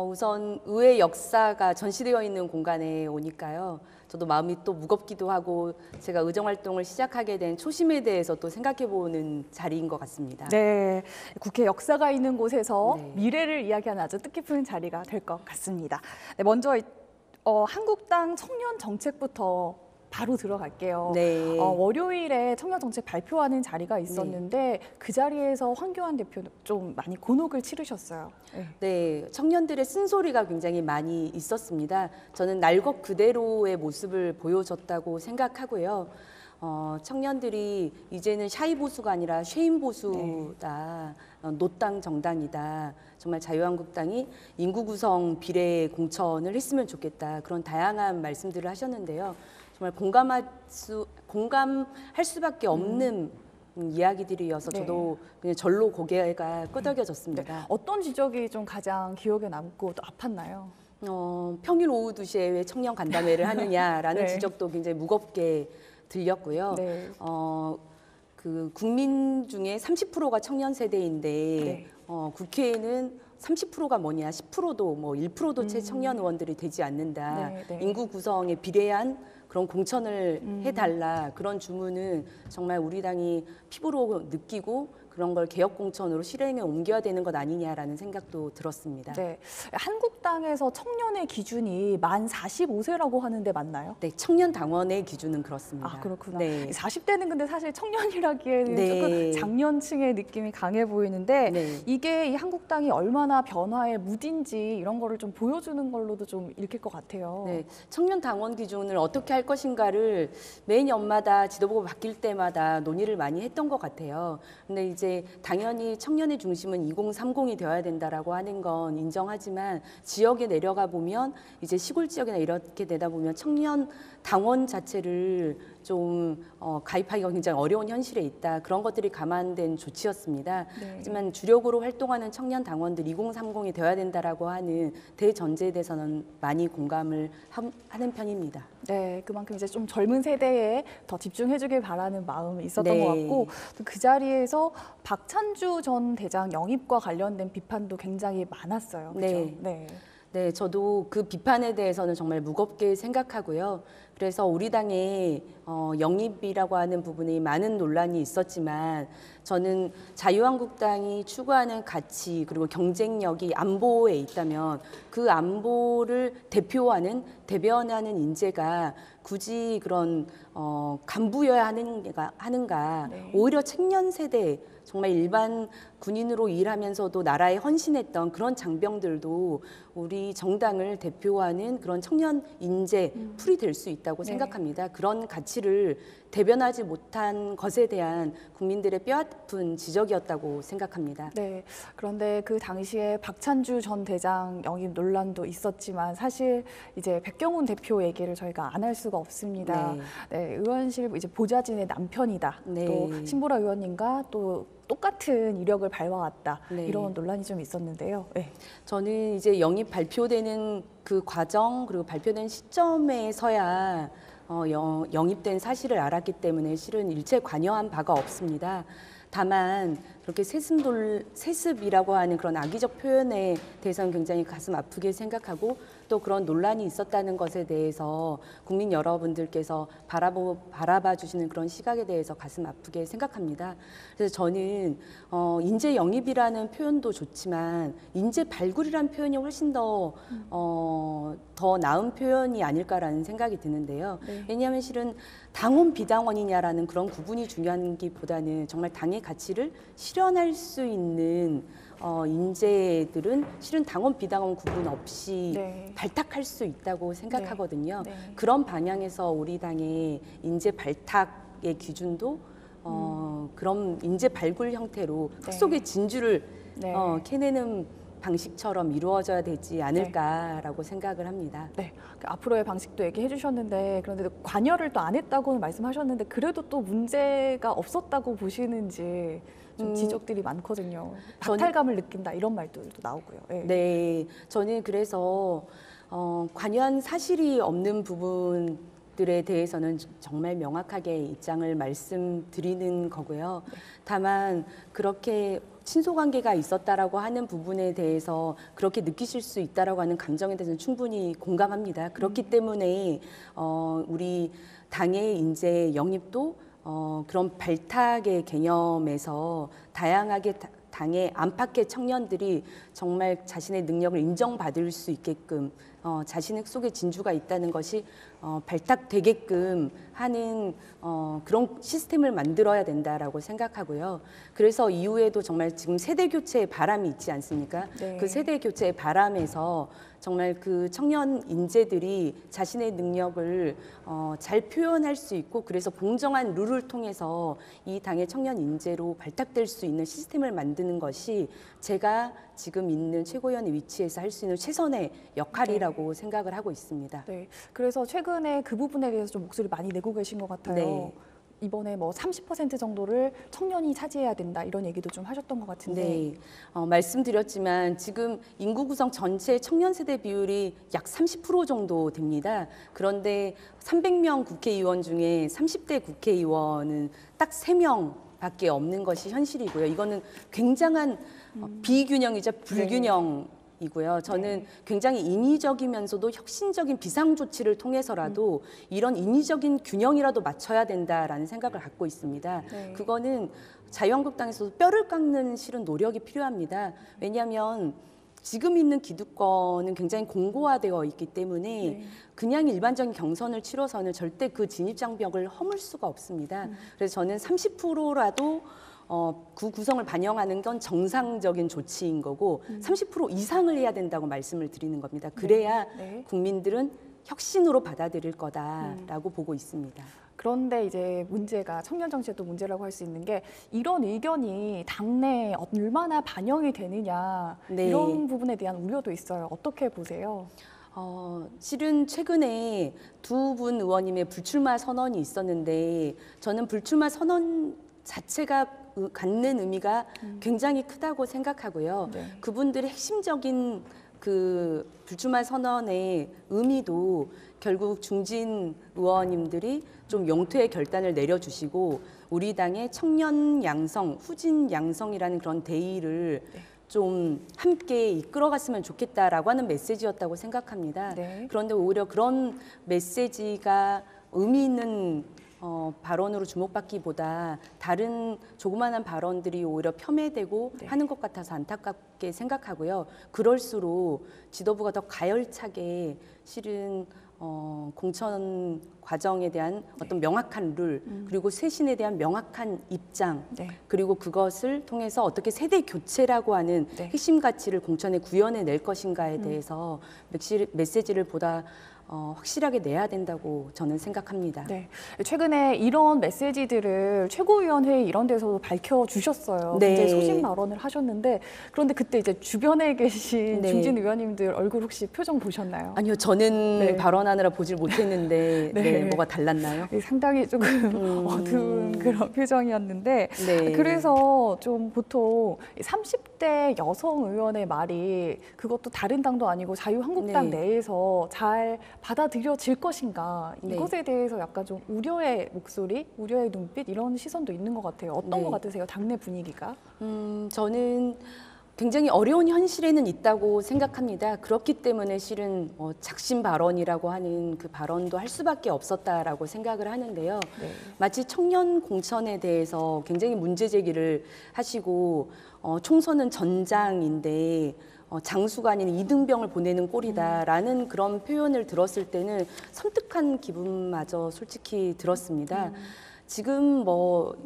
우선 의회 역사가 전시되어 있는 공간에 오니까요. 저도 마음이 또 무겁기도 하고 제가 의정활동을 시작하게 된 초심에 대해서 또 생각해보는 자리인 것 같습니다. 네, 국회 역사가 있는 곳에서 미래를 이야기하는 아주 뜻깊은 자리가 될 것 같습니다. 네, 먼저 한국당 청년 정책부터 바로 들어갈게요. 네. 월요일에 청년 정책 발표하는 자리가 있었는데 그 자리에서 황교안 대표 좀 많이 곤혹을 치르셨어요. 네, 청년들의 쓴소리가 굉장히 많이 있었습니다. 저는 날 것 그대로의 모습을 보여줬다고 생각하고요. 청년들이 이제는 샤이 보수가 아니라 쉐임 보수다, 노땅 정당이다. 정말 자유한국당이 인구 구성 비례 공천을 했으면 좋겠다. 그런 다양한 말씀들을 하셨는데요. 정말 공감할 수밖에 없는 이야기들이어서 저도 그냥 절로 고개가 끄덕여졌습니다. 네. 어떤 지적이 좀 가장 기억에 남고 또 아팠나요? 평일 오후 2시에 왜 청년 간담회를 하느냐라는 네. 지적도 굉장히 무겁게 들렸고요. 네. 그 국민 중에 30%가 청년 세대인데 네. 국회에는 30%가 뭐냐, 10%도 뭐 1%도 채 청년 의원들이 되지 않는다. 네, 네. 인구 구성에 비례한 그런 공천을 해달라. 그런 주문은 정말 우리 당이 피부로 느끼고 그런 걸 개혁 공천으로 실행에 옮겨야 되는 것 아니냐라는 생각도 들었습니다. 네, 한국당에서 청년의 기준이 만 45세라고 하는데 맞나요? 네, 청년 당원의 기준은 그렇습니다. 아, 그렇구나. 네. 40대는 근데 사실 청년이라기에는 네. 조금 장년층의 느낌이 강해 보이는데 네. 이게 이 한국당이 얼마나 변화의 무딘지 이런 거를 좀 보여주는 걸로도 좀 읽힐 것 같아요. 네, 청년 당원 기준을 어떻게 할 것인가를 매년마다 지도부가 바뀔 때마다 논의를 많이 했던 것 같아요. 근데 이제 당연히 청년의 중심은 2030이 되어야 된다라고 하는 건 인정하지만 지역에 내려가 보면 이제 시골 지역이나 이렇게 되다 보면 청년 당원 자체를 좀 가입하기가 굉장히 어려운 현실에 있다. 그런 것들이 감안된 조치였습니다. 네. 하지만 주력으로 활동하는 청년 당원들 2030이 되어야 된다라고 하는 대전제에 대해서는 많이 공감을 하는 편입니다. 네, 그만큼 이제 좀 젊은 세대에 더 집중해주길 바라는 마음이 있었던 네. 것 같고 그 자리에서 박찬주 전 대장 영입과 관련된 비판도 굉장히 많았어요. 그렇죠? 네. 네. 네, 저도 그 비판에 대해서는 정말 무겁게 생각하고요. 그래서 우리 당의 영입이라고 하는 부분이 많은 논란이 있었지만 저는 자유한국당이 추구하는 가치 그리고 경쟁력이 안보에 있다면 그 안보를 대변하는 인재가 굳이 그런 간부여야 하는가. 네. 오히려 청년 세대 정말 일반 군인으로 일하면서도 나라에 헌신했던 그런 장병들도 우리 정당을 대표하는 그런 청년 인재 풀이 될 수 있다고 네. 생각합니다. 그런 가치를 대변하지 못한 것에 대한 국민들의 뼈아픈 지적이었다고 생각합니다. 네. 그런데 그 당시에 박찬주 전 대장 영입 논란도 있었지만 사실 이제 백경훈 대표 얘기를 저희가 안 할 수가 없습니다. 네. 의원실 이제 보좌진의 남편이다. 네. 또 신보라 의원님과 또 똑같은 이력을 밟아왔다. 네. 이런 논란이 좀 있었는데요. 네. 저는 이제 영입 발표되는 그 과정 그리고 발표된 시점에서야 영입된 사실을 알았기 때문에 실은 일체 관여한 바가 없습니다. 다만 그렇게 세습이라고 하는 그런 악의적 표현에 대해서는 굉장히 가슴 아프게 생각하고 또 그런 논란이 있었다는 것에 대해서 국민 여러분들께서 바라봐 주시는 그런 시각에 대해서 가슴 아프게 생각합니다. 그래서 저는 인재 영입이라는 표현도 좋지만 인재 발굴이라는 표현이 훨씬 더 나은 표현이 아닐까라는 생각이 드는데요. 네. 왜냐하면 실은 당원 비당원이냐라는 그런 구분이 중요한 기보다는 정말 당의 가치를 실현할 수 있는 인재들은 실은 당원 비당원 구분 없이 네. 발탁할 수 있다고 생각하거든요. 네. 네. 그런 방향에서 우리 당의 인재 발탁의 기준도 그런 인재 발굴 형태로 흙 속의 진주를 캐내는 방식처럼 이루어져야 되지 않을까라고 생각을 합니다. 네, 앞으로의 방식도 얘기해 주셨는데 그런데 관여를 또 안 했다고는 말씀하셨는데 그래도 또 문제가 없었다고 보시는지 좀 지적들이 많거든요. 박탈감을 느낀다 이런 말들도 나오고요. 네. 네, 저는 그래서 관여한 사실이 없는 부분들에 대해서는 정말 명확하게 입장을 말씀드리는 거고요. 다만 그렇게 친소관계가 있었다라고 하는 부분에 대해서 그렇게 느끼실 수 있다라고 하는 감정에 대해서는 충분히 공감합니다. 그렇기 때문에 우리 당의 인재 영입도 그런 발탁의 개념에서 다양하게 당의 안팎의 청년들이 정말 자신의 능력을 인정받을 수 있게끔 자신의 속에 진주가 있다는 것이 발탁되게끔 하는 그런 시스템을 만들어야 된다라고 생각하고요. 그래서 이후에도 정말 지금 세대 교체의 바람이 있지 않습니까? 네. 그 세대 교체의 바람에서 정말 그 청년 인재들이 자신의 능력을 잘 표현할 수 있고 그래서 공정한 룰을 통해서 이 당의 청년 인재로 발탁될 수 있는 시스템을 만드는 것이 제가 지금 있는 최고위원의 위치에서 할 수 있는 최선의 역할이라고 생각을 하고 있습니다. 네, 그래서 최근에 그 부분에 대해서 좀 목소리 많이 내고 계신 것 같아요. 네. 이번에 뭐 30% 정도를 청년이 차지해야 된다 이런 얘기도 좀 하셨던 것 같은데. 네, 말씀드렸지만 지금 인구 구성 전체 청년 세대 비율이 약 30% 정도 됩니다. 그런데 300명 국회의원 중에 30대 국회의원은 딱 3명밖에 없는 것이 현실이고요. 이거는 굉장한 비균형이자 불균형. 이고요. 저는 굉장히 인위적이면서도 혁신적인 비상 조치를 통해서라도 이런 인위적인 균형이라도 맞춰야 된다라는 생각을 갖고 있습니다. 네. 그거는 자유한국당에서도 뼈를 깎는 실은 노력이 필요합니다. 왜냐하면 지금 있는 기득권은 굉장히 공고화되어 있기 때문에 그냥 일반적인 경선을 치러서는 절대 그 진입장벽을 허물 수가 없습니다. 그래서 저는 30%라도 그 구성을 반영하는 건 정상적인 조치인 거고 30% 이상을 해야 된다고 말씀을 드리는 겁니다. 그래야 국민들은 혁신으로 받아들일 거다라고 보고 있습니다. 그런데 이제 문제가 청년 정치의 또 문제라고 할 수 있는 게 이런 의견이 당내에 얼마나 반영이 되느냐 이런 부분에 대한 우려도 있어요. 어떻게 보세요? 실은 최근에 두 분 의원님의 불출마 선언이 있었는데 저는 불출마 선언 자체가 갖는 의미가 굉장히 크다고 생각하고요. 그분들의 핵심적인 그 불출마 선언의 의미도 결국 중진 의원님들이 좀 영퇴의 결단을 내려주시고 우리 당의 청년 양성, 후진 양성이라는 그런 대의를 좀 함께 이끌어갔으면 좋겠다라고 하는 메시지였다고 생각합니다. 그런데 오히려 그런 메시지가 의미 있는 발언으로 주목받기보다 다른 조그마한 발언들이 오히려 폄훼되고 하는 것 같아서 안타깝게 생각하고요. 그럴수록 지도부가 더 가열차게 실은 공천 과정에 대한 어떤 명확한 룰 그리고 쇄신에 대한 명확한 입장 그리고 그것을 통해서 어떻게 세대 교체라고 하는 핵심 가치를 공천에 구현해낼 것인가에 대해서 메시지를 보다 확실하게 내야 된다고 저는 생각합니다. 네, 최근에 이런 메시지들을 최고위원회 이런 데서도 밝혀주셨어요. 굉장히 소신 발언을 하셨는데 그런데 그때 이제 주변에 계신 중진 의원님들 얼굴 혹시 표정 보셨나요? 아니요, 저는 발언하느라 보질 못했는데 뭐가 달랐나요? 상당히 조금 어두운 그런 표정이었는데 그래서 좀 보통 30대 20대 여성 의원의 말이 그것도 다른 당도 아니고 자유한국당 네. 내에서 잘 받아들여질 것인가 네. 이것에 대해서 약간 좀 우려의 목소리, 우려의 눈빛 이런 시선도 있는 것 같아요. 어떤 네. 것 같으세요? 당내 분위기가? 저는 굉장히 어려운 현실에는 있다고 생각합니다. 그렇기 때문에 실은 작심 발언이라고 하는 그 발언도 할 수밖에 없었다라고 생각을 하는데요. 네. 마치 청년 공천에 대해서 굉장히 문제 제기를 하시고 총선은 전장인데 장수가 아닌 이등병을 보내는 꼴이다라는 그런 표현을 들었을 때는 섬뜩한 기분마저 솔직히 들었습니다. 지금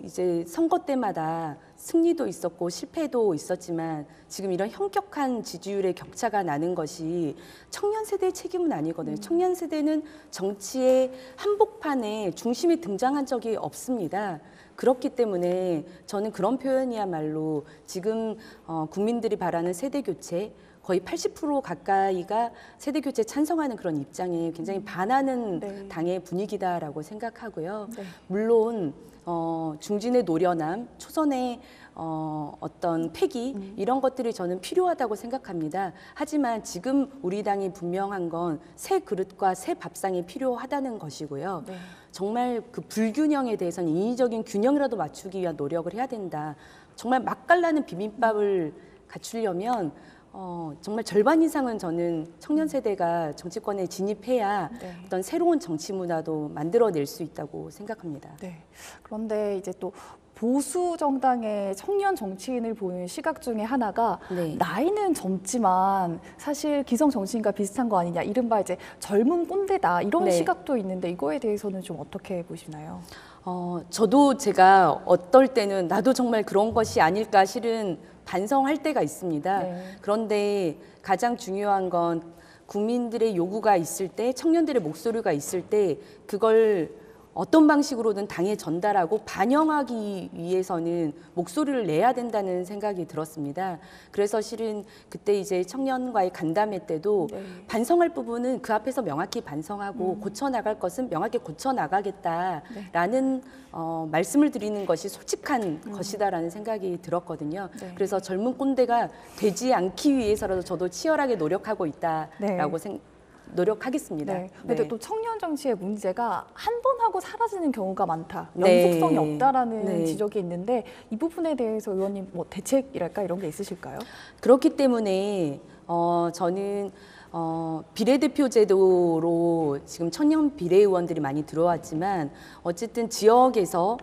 이제 선거 때마다 승리도 있었고 실패도 있었지만 지금 이런 현격한 지지율의 격차가 나는 것이 청년 세대의 책임은 아니거든요. 청년 세대는 정치의 한복판에 중심에 등장한 적이 없습니다. 그렇기 때문에 저는 그런 표현이야말로 지금 국민들이 바라는 세대 교체, 거의 80% 가까이가 세대 교체 찬성하는 그런 입장에 굉장히 반하는 네. 당의 분위기다라고 생각하고요. 네. 물론 중진의 노련함, 초선의 어떤 패기 이런 것들이 저는 필요하다고 생각합니다. 하지만 지금 우리 당이 분명한 건 새 그릇과 새 밥상이 필요하다는 것이고요. 네. 정말 그 불균형에 대해서는 인위적인 균형이라도 맞추기 위한 노력을 해야 된다. 정말 맛깔나는 비빔밥을 갖추려면 정말 절반 이상은 저는 청년 세대가 정치권에 진입해야 네. 어떤 새로운 정치 문화도 만들어낼 수 있다고 생각합니다. 네. 그런데 이제 또 보수 정당의 청년 정치인을 보는 시각 중에 하나가 네. 나이는 젊지만 사실 기성 정치인과 비슷한 거 아니냐, 이른바 이제 젊은 꼰대다 이런 네. 시각도 있는데 이거에 대해서는 좀 어떻게 보시나요? 저도 제가 어떨 때는 나도 정말 그런 것이 아닐까 실은 반성할 때가 있습니다. 네. 그런데 가장 중요한 건 국민들의 요구가 있을 때, 청년들의 목소리가 있을 때 그걸 어떤 방식으로든 당에 전달하고 반영하기 위해서는 목소리를 내야 된다는 생각이 들었습니다. 그래서 실은 그때 이제 청년과의 간담회 때도 네. 반성할 부분은 그 앞에서 명확히 반성하고 고쳐나갈 것은 명확히 고쳐나가겠다라는 말씀을 드리는 것이 솔직한 것이다라는 생각이 들었거든요. 네. 그래서 젊은 꼰대가 되지 않기 위해서라도 저도 치열하게 노력하고 있다라고 노력하겠습니다. 네. 근데 네. 또 청년 정치의 문제가 한 번 하고 사라지는 경우가 많다. 네. 연속성이 없다라는 네. 지적이 있는데 이 부분에 대해서 의원님 뭐 대책이랄까 이런 게 있으실까요? 그렇기 때문에 저는 비례대표 제도로 지금 청년 비례의원들이 많이 들어왔지만 어쨌든 지역에서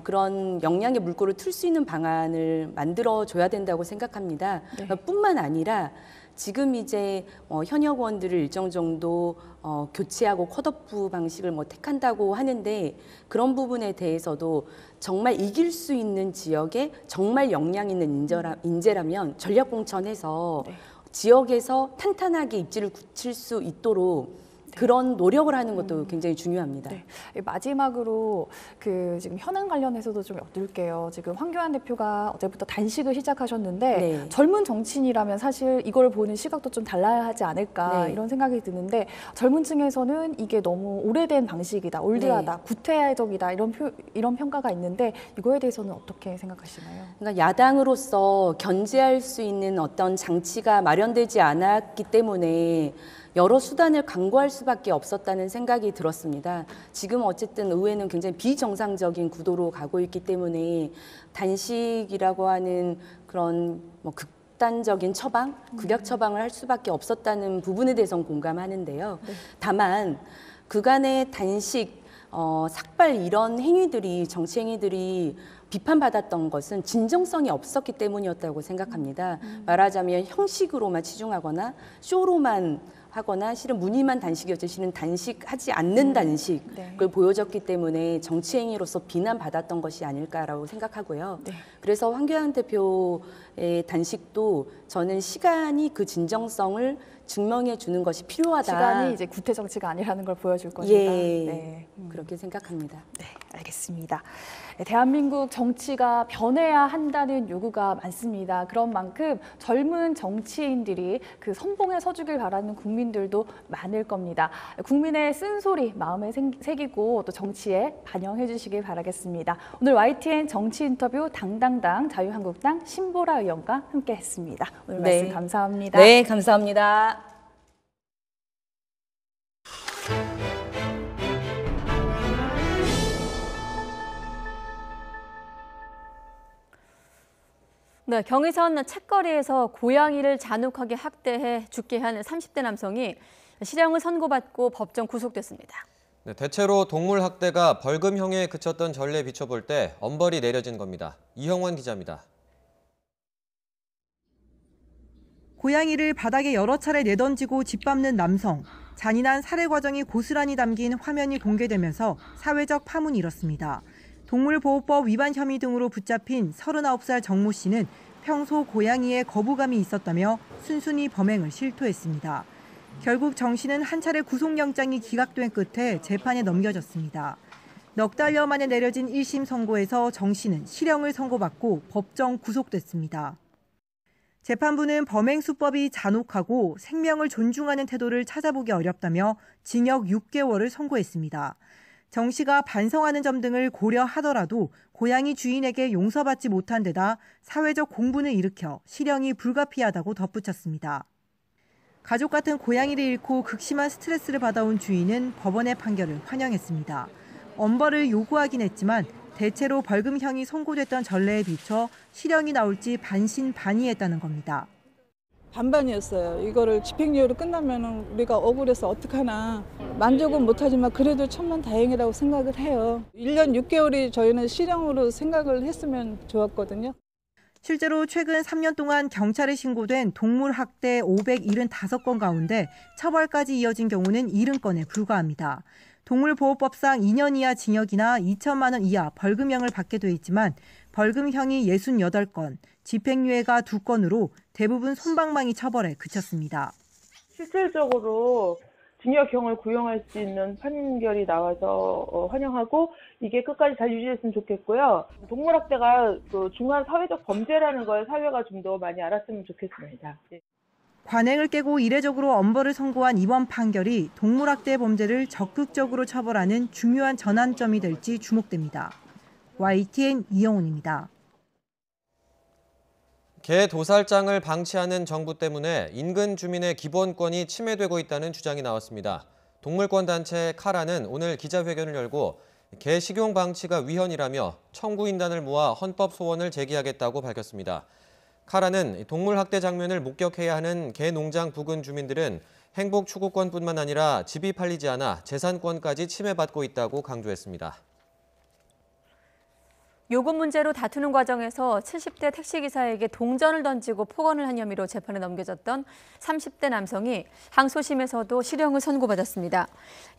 그런 역량의 물꼬를 틀 수 있는 방안을 만들어줘야 된다고 생각합니다. 네. 뿐만 아니라 지금 이제 현역 의원들을 일정 정도 교체하고 컷오프 방식을 택한다고 하는데 그런 부분에 대해서도 정말 이길 수 있는 지역에 정말 역량 있는 인재라면 전략 공천해서 네. 지역에서 탄탄하게 입지를 굳힐 수 있도록 그런 노력을 하는 것도 굉장히 중요합니다. 네. 마지막으로 지금 현안 관련해서도 좀 여쭐게요. 지금 황교안 대표가 어제부터 단식을 시작하셨는데 네. 젊은 정치인이라면 사실 이걸 보는 시각도 좀 달라야 하지 않을까 네. 이런 생각이 드는데 젊은 층에서는 이게 너무 오래된 방식이다, 올드하다, 네. 구태적이다 이런 평가가 있는데 이거에 대해서는 어떻게 생각하시나요? 그러니까 야당으로서 견제할 수 있는 어떤 장치가 마련되지 않았기 때문에 여러 수단을 강구할 수밖에 없었다는 생각이 들었습니다. 지금 어쨌든 의회는 굉장히 비정상적인 구도로 가고 있기 때문에 단식이라고 하는 그런 극단적인 처방, 극약 처방을 할 수밖에 없었다는 부분에 대해서는 공감하는데요. 네. 다만 그간의 단식, 삭발 이런 행위들이 정치 행위들이 비판받았던 것은 진정성이 없었기 때문이었다고 생각합니다. 말하자면 형식으로만 치중하거나 쇼로만 하거나 실은 무늬만 단식이었지 실은 단식하지 않는 단식을 네. 보여줬기 때문에 정치 행위로서 비난받았던 것이 아닐까라고 생각하고요. 네. 그래서 황교안 대표의 단식도 저는 시간이 그 진정성을 증명해 주는 것이 필요하다. 시간이 이제 구태 정치가 아니라는 걸 보여줄 것이다. 예, 네. 그렇게 생각합니다. 네. 알겠습니다. 대한민국 정치가 변해야 한다는 요구가 많습니다. 그런 만큼 젊은 정치인들이 그 선봉에 서주길 바라는 국민들도 많을 겁니다. 국민의 쓴소리 마음에 새기고 또 정치에 반영해 주시길 바라겠습니다. 오늘 YTN 정치 인터뷰 당당당 자유한국당 신보라 의원과 함께했습니다. 오늘 말씀 감사합니다. 네, 감사합니다. 네, 경의선 책거리에서 고양이를 잔혹하게 학대해 죽게 한 30대 남성이 실형을 선고받고 법정 구속됐습니다. 네, 대체로 동물 학대가 벌금형에 그쳤던 전례에 비춰볼 때 엄벌이 내려진 겁니다. 이형원 기자입니다. 고양이를 바닥에 여러 차례 내던지고 짓밟는 남성. 잔인한 살해 과정이 고스란히 담긴 화면이 공개되면서 사회적 파문이 일었습니다. 동물보호법 위반 혐의 등으로 붙잡힌 39살 정모 씨는 평소 고양이에 거부감이 있었다며 순순히 범행을 실토했습니다. 결국 정 씨는 한 차례 구속영장이 기각된 끝에 재판에 넘겨졌습니다. 넉 달여 만에 내려진 1심 선고에서 정 씨는 실형을 선고받고 법정 구속됐습니다. 재판부는 범행 수법이 잔혹하고 생명을 존중하는 태도를 찾아보기 어렵다며 징역 6개월을 선고했습니다. 정 씨가 반성하는 점 등을 고려하더라도 고양이 주인에게 용서받지 못한 데다 사회적 공분을 일으켜 실형이 불가피하다고 덧붙였습니다. 가족 같은 고양이를 잃고 극심한 스트레스를 받아온 주인은 법원의 판결을 환영했습니다. 엄벌을 요구하긴 했지만 대체로 벌금형이 선고됐던 전례에 비춰 실형이 나올지 반신반의했다는 겁니다. 반반이었어요. 이거를 집행유예로 끝나면 우리가 억울해서 어떡하나. 만족은 못하지만 그래도 천만다행이라고 생각을 해요. 1년 6개월이 저희는 실형으로 생각을 했으면 좋았거든요. 실제로 최근 3년 동안 경찰에 신고된 동물 학대 575건 가운데 처벌까지 이어진 경우는 70건에 불과합니다. 동물보호법상 2년 이하 징역이나 2천만 원 이하 벌금형을 받게 돼 있지만 벌금형이 68건, 집행유예가 2건으로 대부분 솜방망이 처벌에 그쳤습니다. 실질적으로 징역형을 구형할 수 있는 판결이 나와서 환영하고 이게 끝까지 잘 유지됐으면 좋겠고요. 동물학대가 중요한 사회적 범죄라는 걸 사회가 좀 더 많이 알았으면 좋겠습니다. 관행을 깨고 이례적으로 엄벌을 선고한 이번 판결이 동물학대 범죄를 적극적으로 처벌하는 중요한 전환점이 될지 주목됩니다. YTN 이영훈입니다. 개 도살장을 방치하는 정부 때문에 인근 주민의 기본권이 침해되고 있다는 주장이 나왔습니다. 동물권 단체 카라는 오늘 기자회견을 열고 개 식용 방치가 위헌이라며 청구인단을 모아 헌법 소원을 제기하겠다고 밝혔습니다. 카라는 동물 학대 장면을 목격해야 하는 개 농장 부근 주민들은 행복 추구권뿐만 아니라 집이 팔리지 않아 재산권까지 침해받고 있다고 강조했습니다. 요금 문제로 다투는 과정에서 70대 택시기사에게 동전을 던지고 폭언을 한 혐의로 재판에 넘겨졌던 30대 남성이 항소심에서도 실형을 선고받았습니다.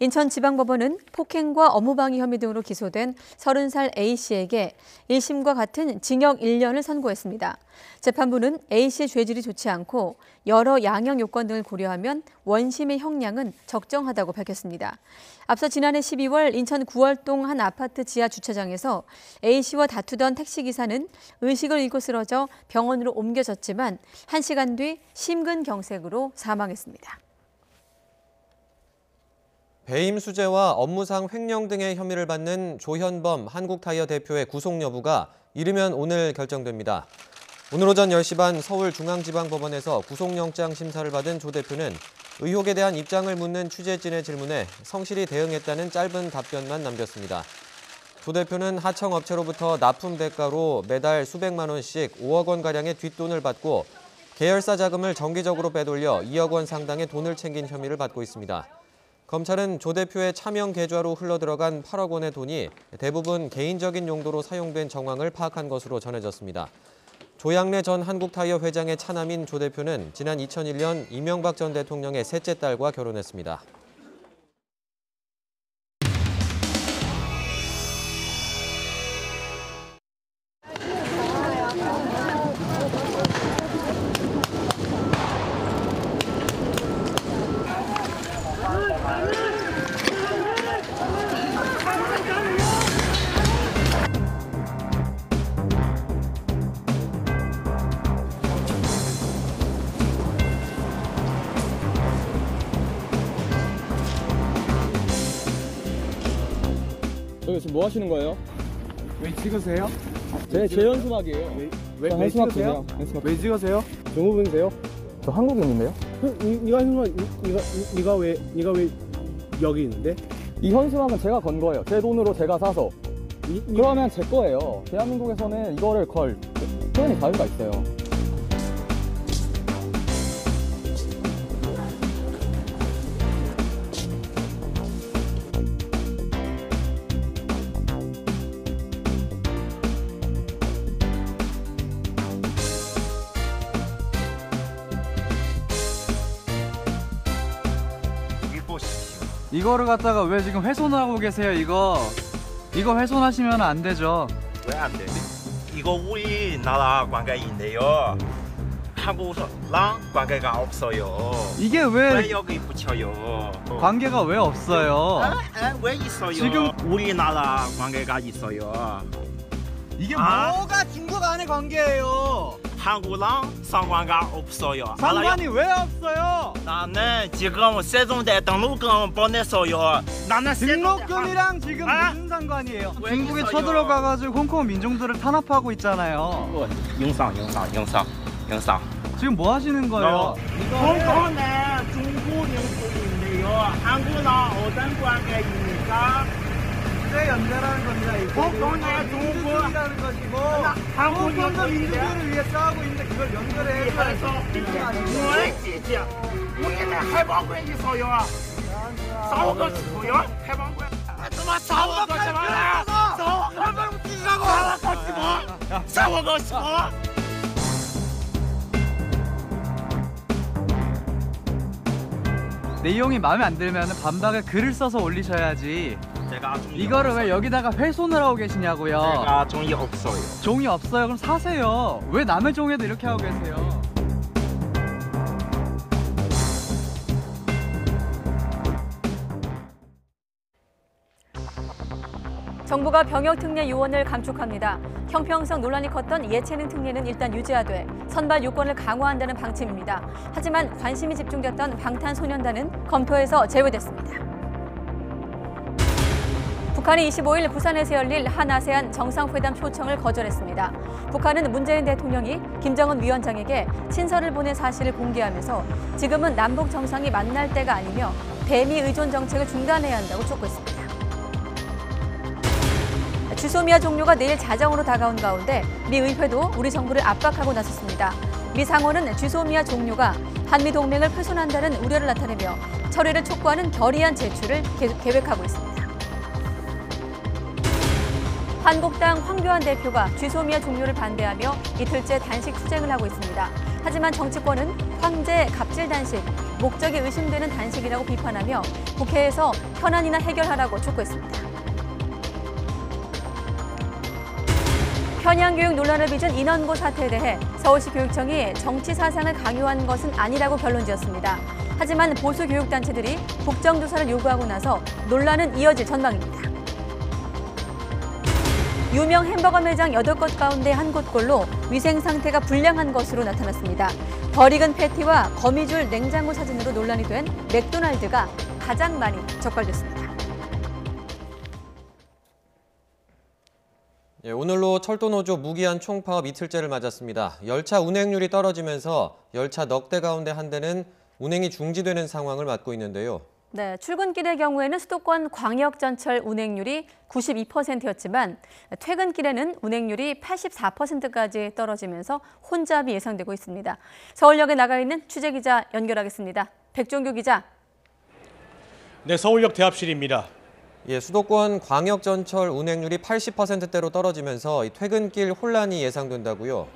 인천지방법원은 폭행과 업무방해 혐의 등으로 기소된 30살 A씨에게 1심과 같은 징역 1년을 선고했습니다. 재판부는 A씨의 죄질이 좋지 않고 여러 양형 요건 등을 고려하면 원심의 형량은 적정하다고 밝혔습니다. 앞서 지난해 12월 인천 구월동 한 아파트 지하 주차장에서 A씨와 다투던 택시기사는 의식을 잃고 쓰러져 병원으로 옮겨졌지만 1시간 뒤 심근경색으로 사망했습니다. 배임 수재와 업무상 횡령 등의 혐의를 받는 조현범 한국타이어 대표의 구속 여부가 이르면 오늘 결정됩니다. 오늘 오전 10시 반 서울중앙지방법원에서 구속영장 심사를 받은 조 대표는 의혹에 대한 입장을 묻는 취재진의 질문에 성실히 대응했다는 짧은 답변만 남겼습니다. 조 대표는 하청업체로부터 납품 대가로 매달 수백만 원씩 5억 원가량의 뒷돈을 받고 계열사 자금을 정기적으로 빼돌려 2억 원 상당의 돈을 챙긴 혐의를 받고 있습니다. 검찰은 조 대표의 차명 계좌로 흘러들어간 8억 원의 돈이 대부분 개인적인 용도로 사용된 정황을 파악한 것으로 전해졌습니다. 조양래 전 한국타이어 회장의 차남인 조 대표는 지난 2001년 이명박 전 대통령의 셋째 딸과 결혼했습니다. 뭐 하시는 거예요? 왜 찍으세요? 제 현수막이에요. 왜 찍으세요? 왜 찍으세요? 중국분이세요? 저 한국인인데요. 네가 왜 여기 있는데? 이 현수막은 제가 건 거예요. 제 돈으로 제가 사서. 그러면 제 거예요. 대한민국에서는 이거를 걸 표현의 자유가 있어요. 이거를 갖다가 왜 지금 훼손하고 계세요? 이거 훼손하시면 안 되죠. 왜 안 돼? 이거 우리나라 관계인데요. 한국랑 관계가 없어요. 이게 왜 여기 붙여요? 관계가 왜 없어요? 왜 있어요? 지금 우리나라 관계가 있어요. 이게 뭐가 중국 안의 관계예요? 한국랑 상관가 없어요. 상관이 왜 없어요? 나는 지금 세종대 등록금 보냈어요. 나는 등록금이랑 지금 무슨 상관이에요? 중국에 쳐들어가가지고 홍콩 민중들을 탄압하고 있잖아요. 영상. 지금 뭐 하시는 거예요? 홍콩은 중국 영토인데요. 한국랑 어떤 관계입니까? 연대라는 겁니다. 홍콩의 중국이라는 것이고 홍콩도 민주주의를 위해 싸우고 있는데 그걸 연결해 해서 우리는 해방군 있어요. 싸우고 싶어요? 해방군. 싸우고 싶어. 내용이 마음에 안 들면 반박에 글을 써서 올리셔야지. 이거를 왜 여기다가 훼손을 하고 계시냐고요? 제가 종이 없어요. 종이 없어요? 그럼 사세요. 왜 남의 종에도 이렇게 하고 계세요? 정부가 병역특례 요원을 감축합니다. 형평성 논란이 컸던 예체능 특례는 일단 유지하되 선발 요건을 강화한다는 방침입니다. 하지만 관심이 집중됐던 방탄소년단은 검토에서 제외됐습니다. 북한이 25일 부산에서 열릴 한아세안 정상회담 초청을 거절했습니다. 북한은 문재인 대통령이 김정은 위원장에게 친서를 보낸 사실을 공개하면서 지금은 남북 정상이 만날 때가 아니며 대미 의존 정책을 중단해야 한다고 촉구했습니다. 주소미아 종료가 내일 자정으로 다가온 가운데 미 의회도 우리 정부를 압박하고 나섰습니다. 미 상원은 주소미아 종료가 한미 동맹을 훼손한다는 우려를 나타내며 철회를 촉구하는 결의안 제출을 계획하고 있습니다. 한국당 황교안 대표가 주소미아 종료를 반대하며 이틀째 단식 투쟁을 하고 있습니다. 하지만 정치권은 황제 갑질 단식, 목적이 의심되는 단식이라고 비판하며 국회에서 현안이나 해결하라고 촉구했습니다. 편향교육 논란을 빚은 인원고 사태에 대해 서울시 교육청이 정치 사상을 강요한 것은 아니라고 결론지었습니다. 하지만 보수 교육단체들이 국정조사를 요구하고 나서 논란은 이어질 전망입니다. 유명 햄버거 매장 8곳 가운데 한 곳꼴로 위생 상태가 불량한 것으로 나타났습니다. 덜 익은 패티와 거미줄 냉장고 사진으로 논란이 된 맥도날드가 가장 많이 적발됐습니다. 예, 오늘로 철도노조 무기한 총파업 이틀째를 맞았습니다. 열차 운행률이 떨어지면서 열차 넉 대 가운데 한 대는 운행이 중지되는 상황을 맞고 있는데요. 네, 출근길의 경우에는 수도권 광역전철 운행률이 92%였지만 퇴근길에는 운행률이 84%까지 떨어지면서 혼잡이 예상되고 있습니다. 서울역에 나가 있는 취재기자 연결하겠습니다. 백종규 기자. 네, 서울역 대합실입니다. 예, 수도권 광역전철 운행률이 80%대로 떨어지면서 퇴근길 혼란이 예상된다고요.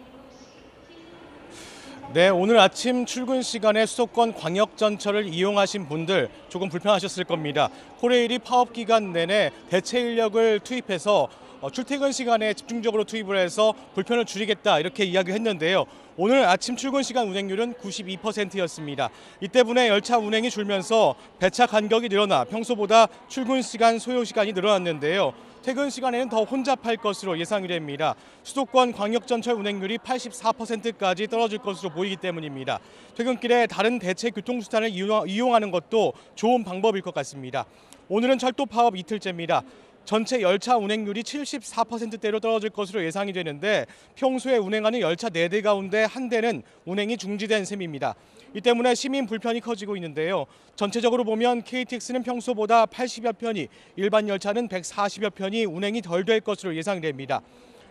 네, 오늘 아침 출근 시간에 수도권 광역전철을 이용하신 분들 조금 불편하셨을 겁니다. 코레일이 파업 기간 내내 대체 인력을 투입해서 출퇴근 시간에 집중적으로 투입을 해서 불편을 줄이겠다 이렇게 이야기했는데요. 오늘 아침 출근 시간 운행률은 92%였습니다. 이 때문에 열차 운행이 줄면서 배차 간격이 늘어나 평소보다 출근 시간 소요 시간이 늘어났는데요. 퇴근 시간에는 더 혼잡할 것으로 예상이 됩니다. 수도권 광역전철 운행률이 84%까지 떨어질 것으로 보이기 때문입니다. 퇴근길에 다른 대체 교통수단을 이용하는 것도 좋은 방법일 것 같습니다. 오늘은 철도 파업 이틀째입니다. 전체 열차 운행률이 74%대로 떨어질 것으로 예상이 되는데 평소에 운행하는 열차 4대 가운데 1대는 운행이 중지된 셈입니다. 이 때문에 시민 불편이 커지고 있는데요. 전체적으로 보면 KTX는 평소보다 80여 편이, 일반 열차는 140여 편이 운행이 덜 될 것으로 예상됩니다.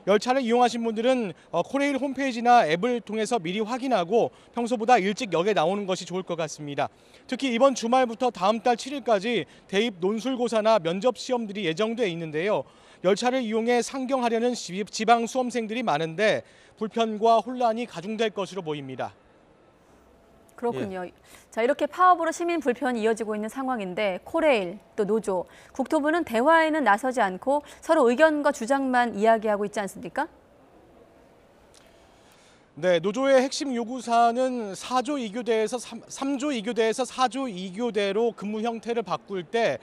열차를 이용하신 분들은 코레일 홈페이지나 앱을 통해서 미리 확인하고 평소보다 일찍 역에 나오는 것이 좋을 것 같습니다. 특히 이번 주말부터 다음 달 7일까지 대입 논술고사나 면접 시험들이 예정돼 있는데요. 열차를 이용해 상경하려는 지방 수험생들이 많은데 불편과 혼란이 가중될 것으로 보입니다. 그렇군요. 자, 이렇게 파업으로 시민 불편이 이어지고 있는 상황인데 코레일, 또 노조, 국토부는 대화에는 나서지 않고 서로 의견과 주장만 이야기하고 있지 않습니까? 네, 노조의 핵심 요구사항은 3조 2교대에서 4조 2교대로 근무 형태를 바꿀 때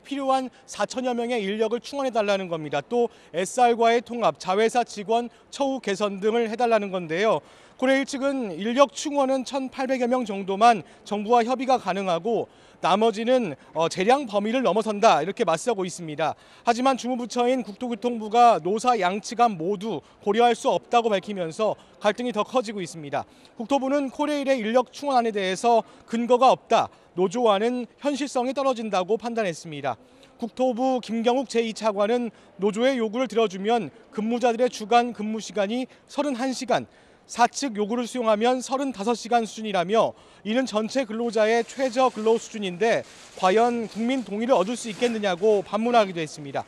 필요한 4천여 명의 인력을 충원해달라는 겁니다. 또 SR과의 통합, 자회사 직원 처우 개선 등을 해달라는 건데요. 코레일 측은 인력 충원은 1,800여 명 정도만 정부와 협의가 가능하고 나머지는 재량 범위를 넘어선다 이렇게 맞서고 있습니다. 하지만 주무부처인 국토교통부가 노사 양측 간 모두 고려할 수 없다고 밝히면서 갈등이 더 커지고 있습니다. 국토부는 코레일의 인력 충원안에 대해서 근거가 없다, 노조와는 현실성이 떨어진다고 판단했습니다. 국토부 김경욱 제2차관은 노조의 요구를 들어주면 근무자들의 주간 근무 시간이 31시간, 사측 요구를 수용하면 35시간 수준이라며 이는 전체 근로자의 최저 근로 수준인데 과연 국민 동의를 얻을 수 있겠느냐고 반문하기도 했습니다.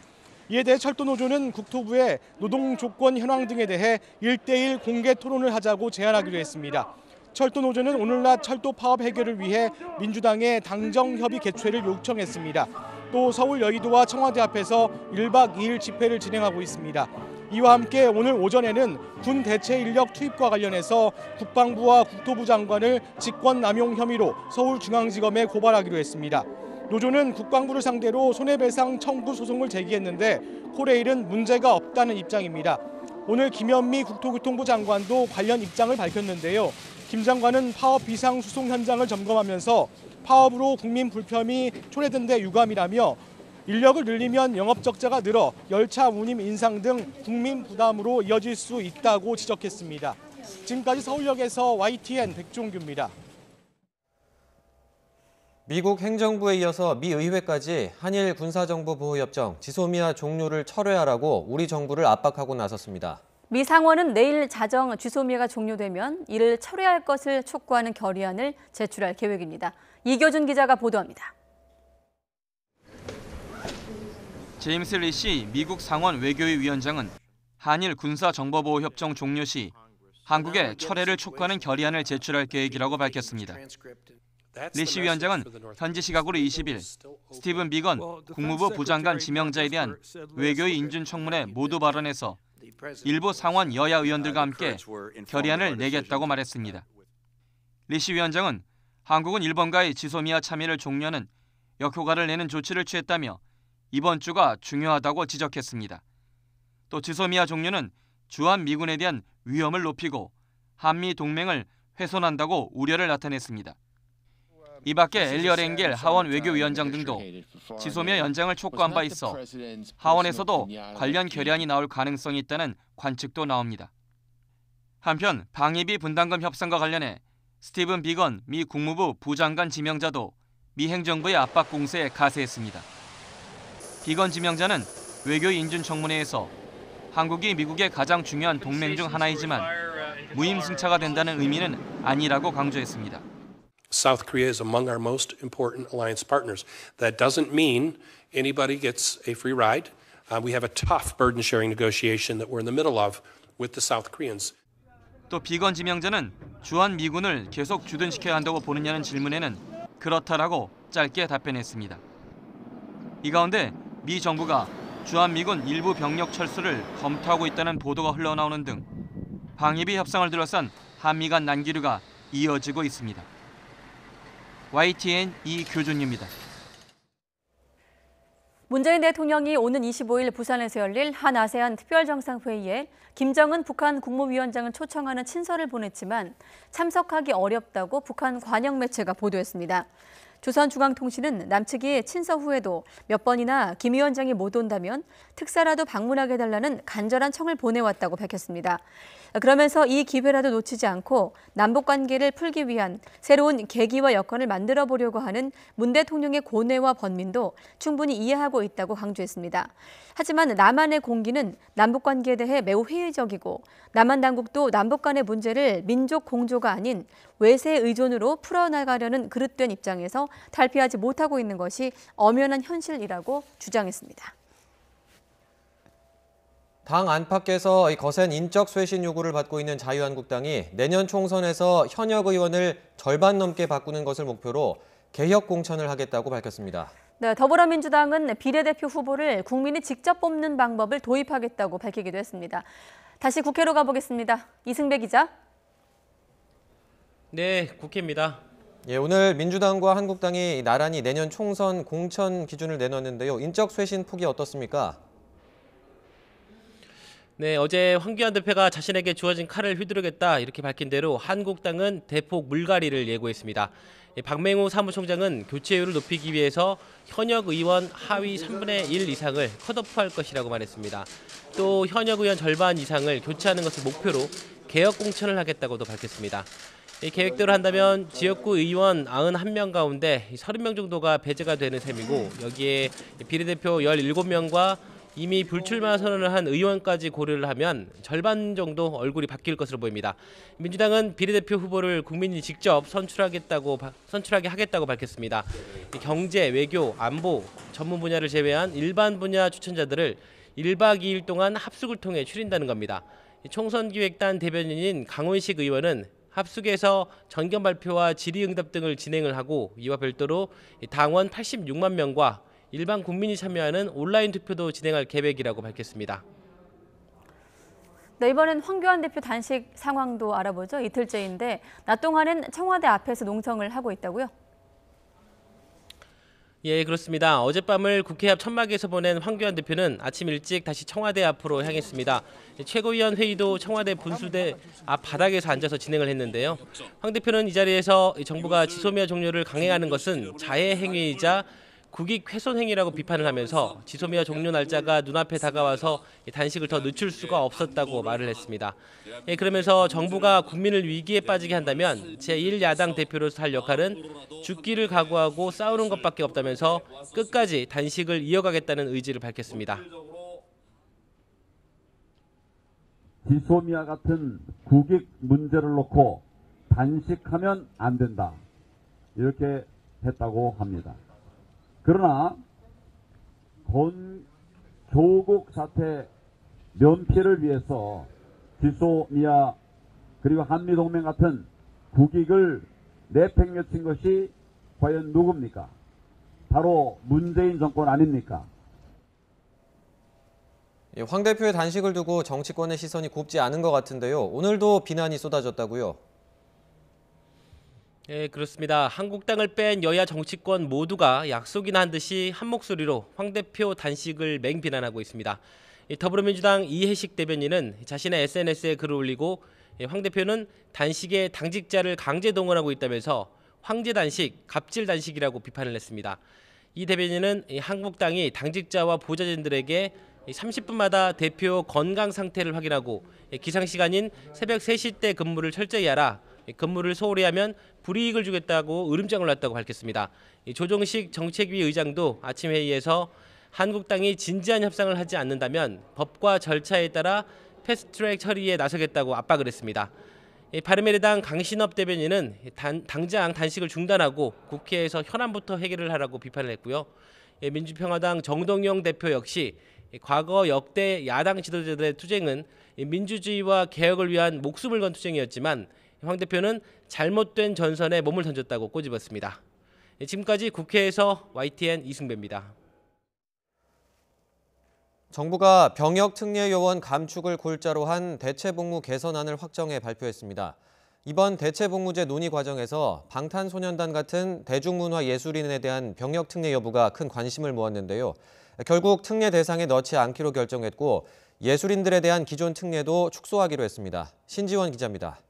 이에 대해 철도노조는 국토부에 노동 조건 현황 등에 대해 1대1 공개 토론을 하자고 제안하기도 했습니다. 철도노조는 오늘 낮 철도 파업 해결을 위해 민주당의 당정협의 개최를 요청했습니다. 또 서울 여의도와 청와대 앞에서 1박 2일 집회를 진행하고 있습니다. 이와 함께 오늘 오전에는 군 대체 인력 투입과 관련해서 국방부와 국토부 장관을 직권남용 혐의로 서울중앙지검에 고발하기로 했습니다. 노조는 국방부를 상대로 손해배상 청구 소송을 제기했는데 코레일은 문제가 없다는 입장입니다. 오늘 김현미 국토교통부 장관도 관련 입장을 밝혔는데요. 김 장관은 파업 비상수송 현장을 점검하면서 파업으로 국민 불편이 초래된 데 유감이라며 인력을 늘리면 영업적자가 늘어 열차 운임 인상 등 국민 부담으로 이어질 수 있다고 지적했습니다. 지금까지 서울역에서 YTN 백종규입니다. 미국 행정부에 이어서 미 의회까지 한일 군사정보보호협정 지소미아 종료를 철회하라고 우리 정부를 압박하고 나섰습니다. 미 상원은 내일 자정 지소미아가 종료되면 이를 철회할 것을 촉구하는 결의안을 제출할 계획입니다. 이교준 기자가 보도합니다. 제임스 리시 미국 상원 외교위 위원장은 한일 군사정보보호협정 종료 시 한국의 철회를 촉구하는 결의안을 제출할 계획이라고 밝혔습니다. 리시 위원장은 현지 시각으로 20일 스티븐 비건 국무부 부장관 지명자에 대한 외교위 인준 청문회 모두 발언에서 일부 상원 여야 의원들과 함께 결의안을 내겠다고 말했습니다. 리시 위원장은 한국은 일본과의 지소미아 참여를 종료하는 역효과를 내는 조치를 취했다며 이번 주가 중요하다고 지적했습니다. 또 지소미아 종료는 주한미군에 대한 위험을 높이고 한미 동맹을 훼손한다고 우려를 나타냈습니다. 이 밖에 엘리얼 엥겔 하원 외교위원장 등도 지소미아 연장을 촉구한 바 있어 하원에서도 관련 결의안이 나올 가능성이 있다는 관측도 나옵니다. 한편 방위비 분담금 협상과 관련해 스티븐 비건 미 국무부 부장관 지명자도 미 행정부의 압박 공세에 가세했습니다. 비건 지명자는 외교위 인준 청문회에서 한국이 미국의 가장 중요한 동맹 중 하나이지만 무임승차가 된다는 의미는 아니라고 강조했습니다. South Korea is among our most important alliance partners. That doesn't mean anybody gets a free ride. We have a tough burden sharing negotiation that we're in the middle of with the South Koreans. 또 비건 지명자는 주한 미군을 계속 주둔시켜야 한다고 보느냐는 질문에는 그렇다라고 짧게 답변했습니다. 이 가운데 미 정부가 주한미군 일부 병력 철수를 검토하고 있다는 보도가 흘러나오는 등 방위비 협상을 둘러싼 한미 간 난기류가 이어지고 있습니다. YTN 이교준입니다. 문재인 대통령이 오는 25일 부산에서 열릴 한 아세안 특별정상회의에 김정은 북한 국무위원장을 초청하는 친서를 보냈지만 참석하기 어렵다고 북한 관영 매체가 보도했습니다. 조선중앙통신은 남측이 친서 후에도 몇 번이나 김 위원장이 못 온다면 특사라도 방문하게 해달라는 간절한 청을 보내왔다고 밝혔습니다. 그러면서 이 기회라도 놓치지 않고 남북관계를 풀기 위한 새로운 계기와 여건을 만들어 보려고 하는 문 대통령의 고뇌와 번민도 충분히 이해하고 있다고 강조했습니다. 하지만 남한의 공기는 남북관계에 대해 매우 회의적이고 남한 당국도 남북 간의 문제를 민족 공조가 아닌 외세 의존으로 풀어나가려는 그릇된 입장에서 탈피하지 못하고 있는 것이 엄연한 현실이라고 주장했습니다. 당 안팎에서 거센 인적 쇄신 요구를 받고 있는 자유한국당이 내년 총선에서 현역 의원을 절반 넘게 바꾸는 것을 목표로 개혁 공천을 하겠다고 밝혔습니다. 네, 더불어민주당은 비례대표 후보를 국민이 직접 뽑는 방법을 도입하겠다고 밝히기도 했습니다. 다시 국회로 가보겠습니다. 이승배 기자. 네, 국회입니다. 예, 오늘 민주당과 한국당이 나란히 내년 총선 공천 기준을 내놨는데요. 인적 쇄신 폭이 어떻습니까? 네, 어제 황교안 대표가 자신에게 주어진 칼을 휘두르겠다 이렇게 밝힌 대로 한국당은 대폭 물갈이를 예고했습니다. 박맹우 사무총장은 교체율을 높이기 위해서 현역 의원 하위 3분의 1 이상을 컷오프할 것이라고 말했습니다. 또 현역 의원 절반 이상을 교체하는 것을 목표로 개혁 공천을 하겠다고도 밝혔습니다. 이 계획대로 한다면 지역구 의원 91명 가운데 30명 정도가 배제가 되는 셈이고 여기에 비례대표 17명과 이미 불출마 선언을 한 의원까지 고려를 하면 절반 정도 얼굴이 바뀔 것으로 보입니다. 민주당은 비례대표 후보를 국민이 직접 선출하게 하겠다고 밝혔습니다. 경제, 외교, 안보, 전문 분야를 제외한 일반 분야 추천자들을 1박 2일 동안 합숙을 통해 추린다는 겁니다. 총선기획단 대변인인 강원식 의원은 합숙에서 전견 발표와 질의응답 등을 진행을 하고 이와 별도로 당원 86만 명과 일반 국민이 참여하는 온라인 투표도 진행할 계획이라고 밝혔습니다. 네, 이번엔 황교안 대표 단식 상황도 알아보죠. 이틀째인데 낮 동안은 청와대 앞에서 농성을 하고 있다고요? 예, 그렇습니다. 어젯밤을 국회 앞 천막에서 보낸 황교안 대표는 아침 일찍 다시 청와대 앞으로 향했습니다. 최고위원 회의도 청와대 분수대 앞 바닥에서 앉아서 진행을 했는데요. 황 대표는 이 자리에서 정부가 지소미아 종료를 강행하는 것은 자해 행위이자 국익 훼손 행위라고 비판을 하면서 지소미아 종료 날짜가 눈앞에 다가와서 단식을 더 늦출 수가 없었다고 말을 했습니다. 그러면서 정부가 국민을 위기에 빠지게 한다면 제1야당 대표로서 할 역할은 죽기를 각오하고 싸우는 것밖에 없다면서 끝까지 단식을 이어가겠다는 의지를 밝혔습니다. 지소미아 같은 국익 문제를 놓고 단식하면 안 된다. 이렇게 했다고 합니다. 그러나 조국 사태 면피를 위해서 지소미아 그리고 한미동맹 같은 국익을 내팽개친 것이 과연 누굽니까? 바로 문재인 정권 아닙니까? 황 대표의 단식을 두고 정치권의 시선이 곱지 않은 것 같은데요. 오늘도 비난이 쏟아졌다고요? 예, 그렇습니다. 한국당을 뺀 여야 정치권 모두가 약속이나 한 듯이 한 목소리로 황 대표 단식을 맹비난하고 있습니다. 더불어민주당 이해식 대변인은 자신의 SNS에 글을 올리고 황 대표는 단식에 당직자를 강제 동원하고 있다면서 황제 단식, 갑질 단식이라고 비판을 했습니다. 이 대변인은 한국당이 당직자와 보좌진들에게 30분마다 대표 건강 상태를 확인하고 기상 시간인 새벽 3시 때 근무를 철저히 하라. 근무를 소홀히 하면 불이익을 주겠다고 으름장을 놨다고 밝혔습니다. 조정식 정책위 의장도 아침 회의에서 한국당이 진지한 협상을 하지 않는다면 법과 절차에 따라 패스트트랙 처리에 나서겠다고 압박을 했습니다. 바른미래당 강신업 대변인은 당장 단식을 중단하고 국회에서 현안부터 해결을 하라고 비판을 했고요. 민주평화당 정동영 대표 역시 과거 역대 야당 지도자들의 투쟁은 민주주의와 개혁을 위한 목숨을 건 투쟁이었지만 황 대표는 잘못된 전선에 몸을 던졌다고 꼬집었습니다. 지금까지 국회에서 YTN 이승배입니다. 정부가 병역 특례 요원 감축을 골자로 한 대체복무 개선안을 확정해 발표했습니다. 이번 대체복무제 논의 과정에서 방탄소년단 같은 대중문화 예술인에 대한 병역 특례 여부가 큰 관심을 모았는데요. 결국 특례 대상에 넣지 않기로 결정했고 예술인들에 대한 기존 특례도 축소하기로 했습니다. 신지원 기자입니다.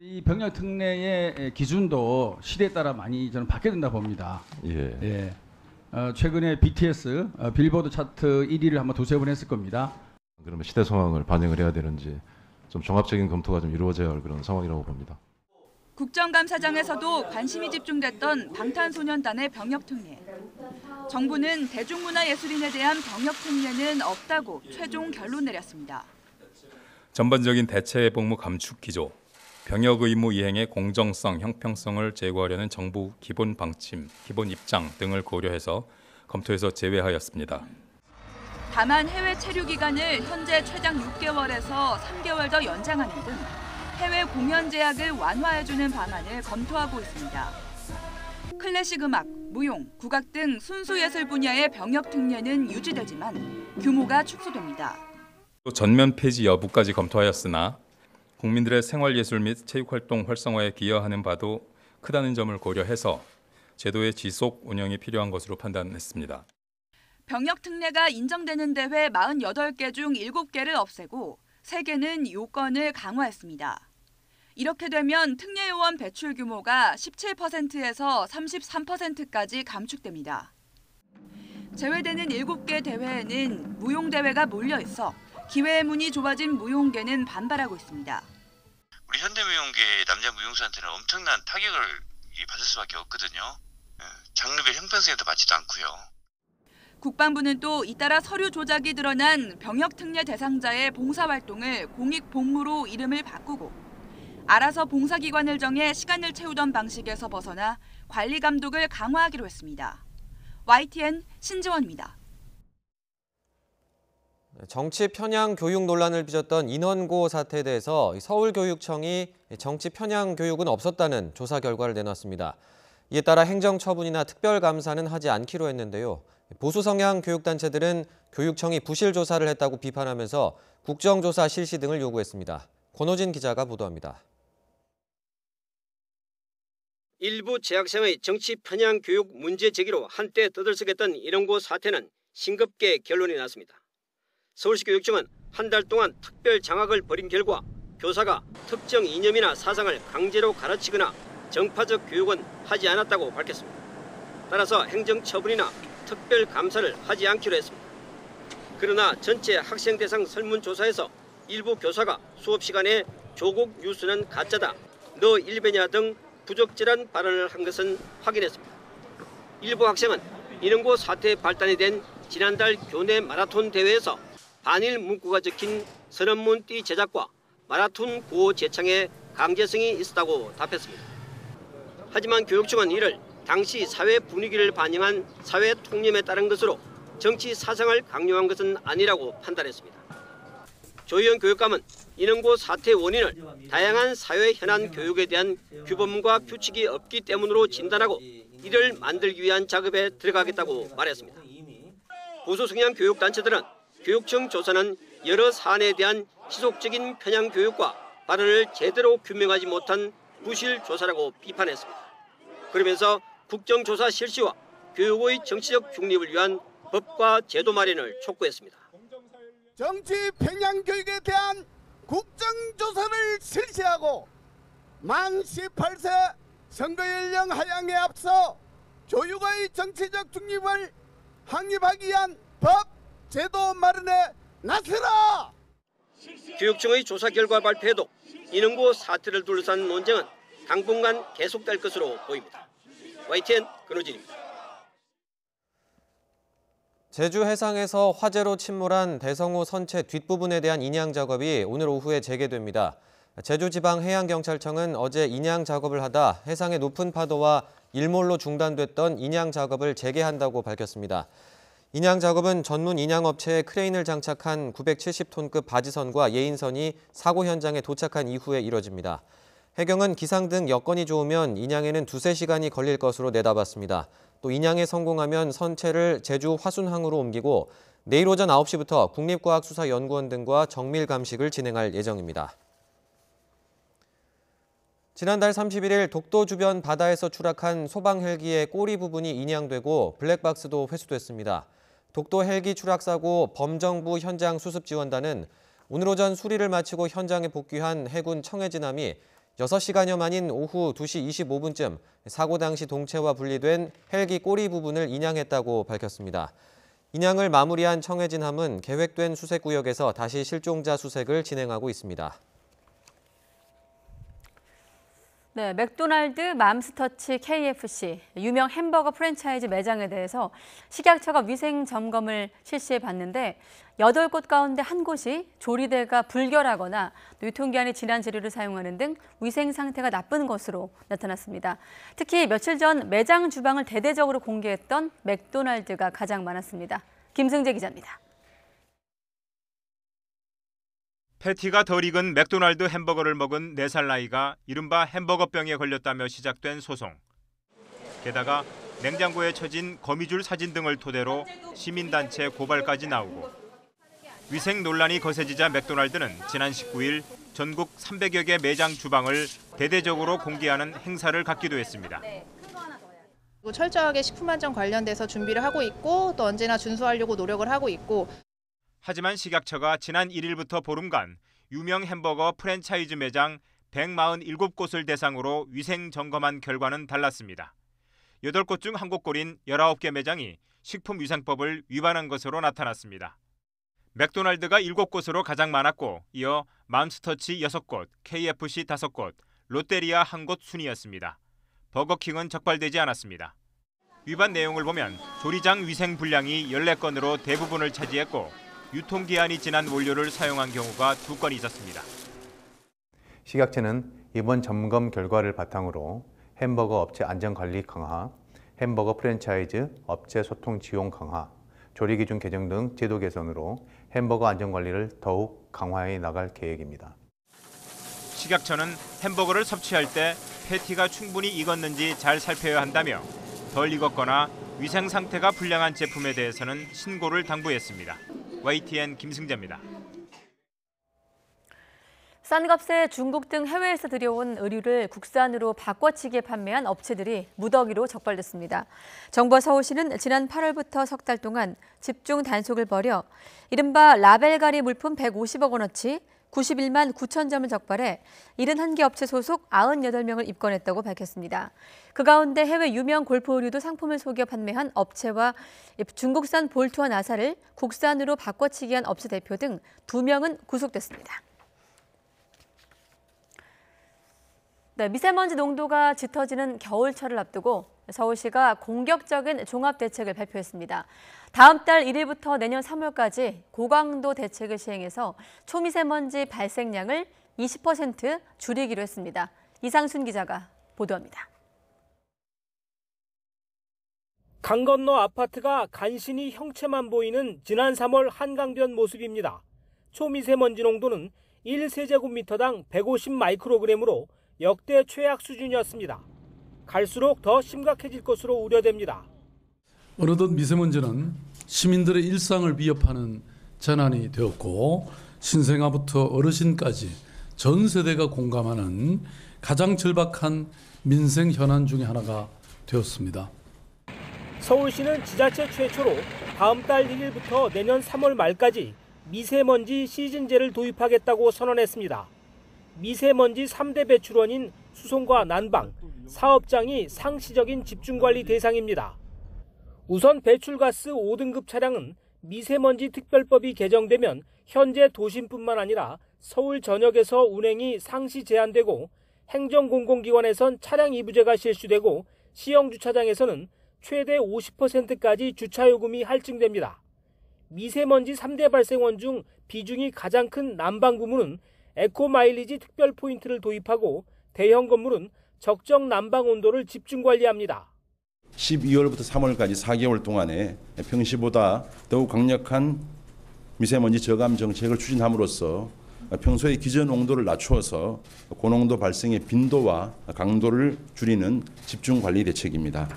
이 병역 특례의 기준도 시대에 따라 많이 저는 바뀌어야 된다 봅니다. 예. 최근에 BTS 빌보드 차트 1위를 한번 두세 번 했을 겁니다. 그러면 시대 상황을 반영을 해야 되는지 좀 종합적인 검토가 좀 이루어져야 할 그런 상황이라고 봅니다. 국정감사장에서도 관심이 집중됐던 방탄소년단의 병역 특례. 정부는 대중문화예술인에 대한 병역 특례는 없다고 최종 결론 내렸습니다. 전반적인 대체 복무 감축 기조, 병역 의무 이행의 공정성, 형평성을 제고하려는 정부 기본 방침, 기본 입장 등을 고려해서 검토해서 제외하였습니다. 다만 해외 체류 기간을 현재 최장 6개월에서 3개월 더 연장하는 등 해외 공연 제약을 완화해주는 방안을 검토하고 있습니다. 클래식 음악, 무용, 국악 등 순수예술 분야의 병역 특례는 유지되지만 규모가 축소됩니다. 전면 폐지 여부까지 검토하였으나 국민들의 생활예술 및 체육활동 활성화에 기여하는 바도 크다는 점을 고려해서 제도의 지속 운영이 필요한 것으로 판단했습니다. 병역 특례가 인정되는 대회 48개 중 7개를 없애고 3개는 요건을 강화했습니다. 이렇게 되면 특례 요원 배출 규모가 17%에서 33%까지 감축됩니다. 제외되는 7개 대회에는 무용 대회가 몰려 있어 기회의 문이 좁아진 무용계는 반발하고 있습니다. 우리 현대무용계 남자 무용수한테는 엄청난 타격을 받을 수밖에 없거든요. 장르별 형평성에도 맞지도 않고요. 국방부는 또 잇따라 서류 조작이 드러난 병역 특례 대상자의 봉사활동을 공익복무로 이름을 바꾸고 알아서 봉사기관을 정해 시간을 채우던 방식에서 벗어나 관리 감독을 강화하기로 했습니다. YTN 신지원입니다. 정치 편향 교육 논란을 빚었던 인원고 사태에 대해서 서울교육청이 정치 편향 교육은 없었다는 조사 결과를 내놨습니다. 이에 따라 행정처분이나 특별감사는 하지 않기로 했는데요. 보수 성향 교육단체들은 교육청이 부실 조사를 했다고 비판하면서 국정조사 실시 등을 요구했습니다. 권호진 기자가 보도합니다. 일부 재학생의 정치 편향 교육 문제 제기로 한때 떠들썩했던 인원고 사태는 싱겁게 결론이 났습니다. 서울시 교육청은 한 달 동안 특별 장학을 벌인 결과 교사가 특정 이념이나 사상을 강제로 가르치거나 정파적 교육은 하지 않았다고 밝혔습니다. 따라서 행정처분이나 특별 감사를 하지 않기로 했습니다. 그러나 전체 학생 대상 설문조사에서 일부 교사가 수업 시간에 조국 뉴스는 가짜다, 너 일베냐 등 부적절한 발언을 한 것은 확인했습니다. 일부 학생은 인원고 사태의 발단이 된 지난달 교내 마라톤 대회에서 반일 문구가 적힌 선언문 띠 제작과 마라톤 구호 제창에 강제성이 있었다고 답했습니다. 하지만 교육청은 이를 당시 사회 분위기를 반영한 사회 통념에 따른 것으로 정치 사상을 강요한 것은 아니라고 판단했습니다. 조희연 교육감은 인원고 사태 원인을 다양한 사회 현안 교육에 대한 규범과 규칙이 없기 때문으로 진단하고 이를 만들기 위한 작업에 들어가겠다고 말했습니다. 보수 성향 교육단체들은 교육청 조사는 여러 사안에 대한 지속적인 편향 교육과 발언을 제대로 규명하지 못한 부실 조사라고 비판했습니다. 그러면서 국정조사 실시와 교육의 정치적 중립을 위한 법과 제도 마련을 촉구했습니다. 정치 편향 교육에 대한 국정조사를 실시하고 만 18세 선거연령 하향에 앞서 교육의 정치적 중립을 확립하기 위한 법, 제도 마련에 나서라! 교육청의 조사 결과 발표에도 인원고 사태를 둘러싼 논쟁은 당분간 계속될 것으로 보입니다. YTN 권호진입니다. 제주 해상에서 화재로 침몰한 대성호 선체 뒷부분에 대한 인양 작업이 오늘 오후에 재개됩니다. 제주지방해양경찰청은 어제 인양 작업을 하다 해상의 높은 파도와 일몰로 중단됐던 인양 작업을 재개한다고 밝혔습니다. 인양 작업은 전문 인양업체에 크레인을 장착한 970톤급 바지선과 예인선이 사고 현장에 도착한 이후에 이뤄집니다. 해경은 기상 등 여건이 좋으면 인양에는 2-3시간이 걸릴 것으로 내다봤습니다. 또 인양에 성공하면 선체를 제주 화순항으로 옮기고 내일 오전 9시부터 국립과학수사연구원 등과 정밀 감식을 진행할 예정입니다. 지난달 31일 독도 주변 바다에서 추락한 소방 헬기의 꼬리 부분이 인양되고 블랙박스도 회수됐습니다. 독도 헬기 추락 사고 범정부 현장 수습 지원단은 오늘 오전 수리를 마치고 현장에 복귀한 해군 청해진함이 6시간여 만인 오후 2시 25분쯤 사고 당시 동체와 분리된 헬기 꼬리 부분을 인양했다고 밝혔습니다. 인양을 마무리한 청해진함은 계획된 수색구역에서 다시 실종자 수색을 진행하고 있습니다. 네, 맥도날드, 맘스터치, KFC, 유명 햄버거 프랜차이즈 매장에 대해서 식약처가 위생 점검을 실시해 봤는데 8곳 가운데 1곳이 조리대가 불결하거나 유통기한이 지난 재료를 사용하는 등 위생 상태가 나쁜 것으로 나타났습니다. 특히 며칠 전 매장 주방을 대대적으로 공개했던 맥도날드가 가장 많았습니다. 김승재 기자입니다. 패티가 덜 익은 맥도날드 햄버거를 먹은 4살 아이가 이른바 햄버거병에 걸렸다며 시작된 소송. 게다가 냉장고에 처진 거미줄 사진 등을 토대로 시민단체 고발까지 나오고 위생 논란이 거세지자 맥도날드는 지난 19일 전국 300여 개 매장 주방을 대대적으로 공개하는 행사를 갖기도 했습니다. 철저하게 식품안전 관련돼서 준비를 하고 있고 또 언제나 준수하려고 노력을 하고 있고. 하지만 식약처가 지난 1일부터 보름간 유명 햄버거 프랜차이즈 매장 147곳을 대상으로 위생 점검한 결과는 달랐습니다. 8곳 중 1곳 꼴인 19개 매장이 식품위생법을 위반한 것으로 나타났습니다. 맥도날드가 7곳으로 가장 많았고 이어 맘스터치 6곳, KFC 5곳, 롯데리아 1곳 순이었습니다. 버거킹은 적발되지 않았습니다. 위반 내용을 보면 조리장 위생 불량이 14건으로 대부분을 차지했고 유통기한이 지난 원료를 사용한 경우가 2건 있었습니다. 식약처는 이번 점검 결과를 바탕으로 햄버거 업체 안전관리 강화, 햄버거 프랜차이즈 업체 소통 지원 강화, 조리기준 개정 등 제도 개선으로 햄버거 안전관리를 더욱 강화해 나갈 계획입니다. 식약처는 햄버거를 섭취할 때 패티가 충분히 익었는지 잘 살펴야 한다며 덜 익었거나 위생 상태가 불량한 제품에 대해서는 신고를 당부했습니다. YTN 김승재입니다. 싼 값에 중국 등 해외에서 들여온 의류를 국산으로 바꿔치기에 판매한 업체들이 무더기로 적발됐습니다. 정부와 서울시는 지난 8월부터 석 달 동안 집중 단속을 벌여 이른바 라벨가리 물품 150억 원어치 91만 9천 점을 적발해 71개 업체 소속 98명을 입건했다고 밝혔습니다. 그 가운데 해외 유명 골프 의류도 상품을 속여 판매한 업체와 중국산 볼트와 나사를 국산으로 바꿔치기한 업체 대표 등 2명은 구속됐습니다. 네, 미세먼지 농도가 짙어지는 겨울철을 앞두고 서울시가 공격적인 종합대책을 발표했습니다. 다음 달 1일부터 내년 3월까지 고강도 대책을 시행해서 초미세먼지 발생량을 20% 줄이기로 했습니다. 이상순 기자가 보도합니다. 강 건너 아파트가 간신히 형체만 보이는 지난 3월 한강변 모습입니다. 초미세먼지 농도는 1세제곱미터당 150 마이크로그램으로 역대 최악 수준이었습니다. 갈수록 더 심각해질 것으로 우려됩니다. 어느덧 미세먼지는 시민들의 일상을 위협하는 재난이 되었고 신생아부터 어르신까지 전 세대가 공감하는 가장 절박한 민생 현안 중에 하나가 되었습니다. 서울시는 지자체 최초로 다음 달 1일부터 내년 3월 말까지 미세먼지 시즌제를 도입하겠다고 선언했습니다. 미세먼지 3대 배출원인 수송과 난방, 사업장이 상시적인 집중관리 대상입니다. 우선 배출가스 5등급 차량은 미세먼지 특별법이 개정되면 현재 도심뿐만 아니라 서울 전역에서 운행이 상시 제한되고 행정공공기관에선 차량 이부제가 실시되고 시영주차장에서는 최대 50%까지 주차요금이 할증됩니다. 미세먼지 3대 발생원 중 비중이 가장 큰 난방 부문은 에코마일리지 특별 포인트를 도입하고 대형 건물은 적정 난방 온도를 집중 관리합니다. 12월부터 3월까지 4개월 동안에 평시보다 더욱 강력한 미세먼지 저감 정책을 추진함으로써 평소의 기준 온도를 낮추어서 고농도 발생의 빈도와 강도를 줄이는 집중 관리 대책입니다.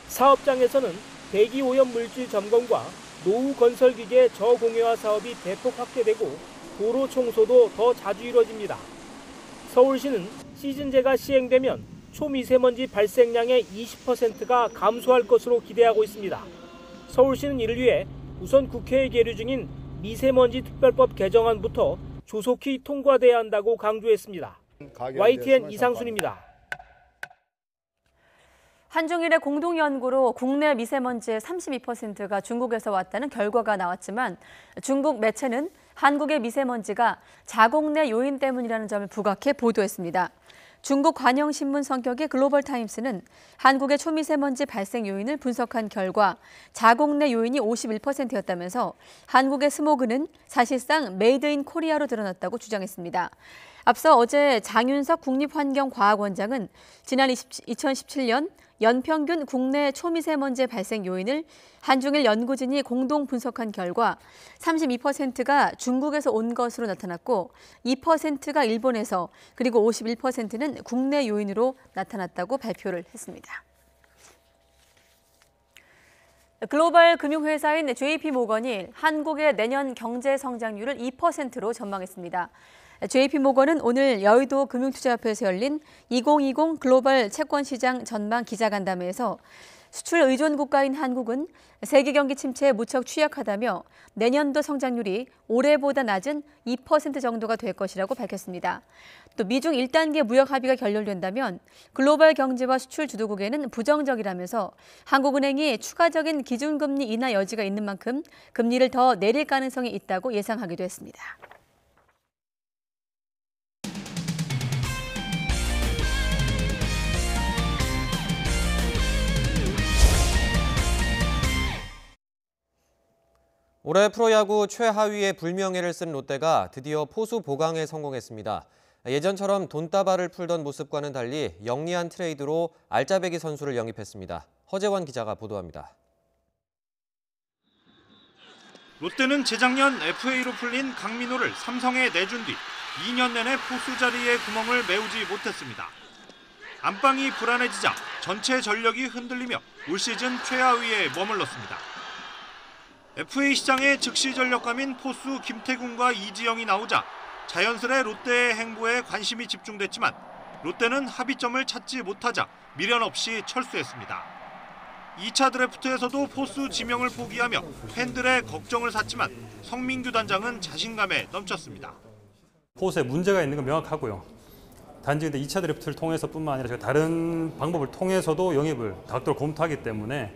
사업장에서는 대기 오염 물질 점검과 노후 건설 기계 저공해화 사업이 대폭 확대되고 도로 청소도 더 자주 이뤄집니다. 서울시는 시즌제가 시행되면 초미세먼지 발생량의 20%가 감소할 것으로 기대하고 있습니다. 서울시는 이를 위해 우선 국회에 계류 중인 미세먼지 특별법 개정안부터 조속히 통과돼야 한다고 강조했습니다. YTN 이상순입니다. 한중일의 공동연구로 국내 미세먼지의 32%가 중국에서 왔다는 결과가 나왔지만 중국 매체는 한국의 미세먼지가 자국 내 요인 때문이라는 점을 부각해 보도했습니다. 중국 관영신문 성격의 글로벌타임스는 한국의 초미세먼지 발생 요인을 분석한 결과 자국 내 요인이 51%였다면서 한국의 스모그는 사실상 메이드 인 코리아로 드러났다고 주장했습니다. 앞서 어제 장윤석 국립환경과학원장은 지난 2017년 연평균 국내 초미세먼지 발생 요인을 한중일 연구진이 공동 분석한 결과 32%가 중국에서 온 것으로 나타났고 2%가 일본에서 그리고 51%는 국내 요인으로 나타났다고 발표를 했습니다. 글로벌 금융회사인 JP모건이 한국의 내년 경제 성장률을 2%로 전망했습니다. JP모건은 오늘 여의도 금융투자협회에서 열린 2020 글로벌 채권시장 전망 기자간담회에서 수출 의존 국가인 한국은 세계 경기 침체에 무척 취약하다며 내년도 성장률이 올해보다 낮은 2% 정도가 될 것이라고 밝혔습니다. 또 미중 1단계 무역 합의가 결렬된다면 글로벌 경제와 수출 주도국에는 부정적이라면서 한국은행이 추가적인 기준금리 인하 여지가 있는 만큼 금리를 더 내릴 가능성이 있다고 예상하기도 했습니다. 올해 프로야구 최하위의 불명예를 쓴 롯데가 드디어 포수 보강에 성공했습니다. 예전처럼 돈다발을 풀던 모습과는 달리 영리한 트레이드로 알짜배기 선수를 영입했습니다. 허재원 기자가 보도합니다. 롯데는 재작년 FA로 풀린 강민호를 삼성에 내준 뒤 2년 내내 포수 자리에 구멍을 메우지 못했습니다. 안방이 불안해지자 전체 전력이 흔들리며 올 시즌 최하위에 머물렀습니다. FA 시장에 즉시 전력감인 포수 김태균과 이지영이 나오자 자연스레 롯데의 행보에 관심이 집중됐지만 롯데는 합의점을 찾지 못하자 미련 없이 철수했습니다. 2차 드래프트에서도 포수 지명을 포기하며 팬들의 걱정을 샀지만 성민규 단장은 자신감에 넘쳤습니다. 포수에 문제가 있는 건 명확하고요. 단지 근데 2차 드래프트를 통해서뿐만 아니라 제가 다른 방법을 통해서도 영입을 다각도로 검토하기 때문에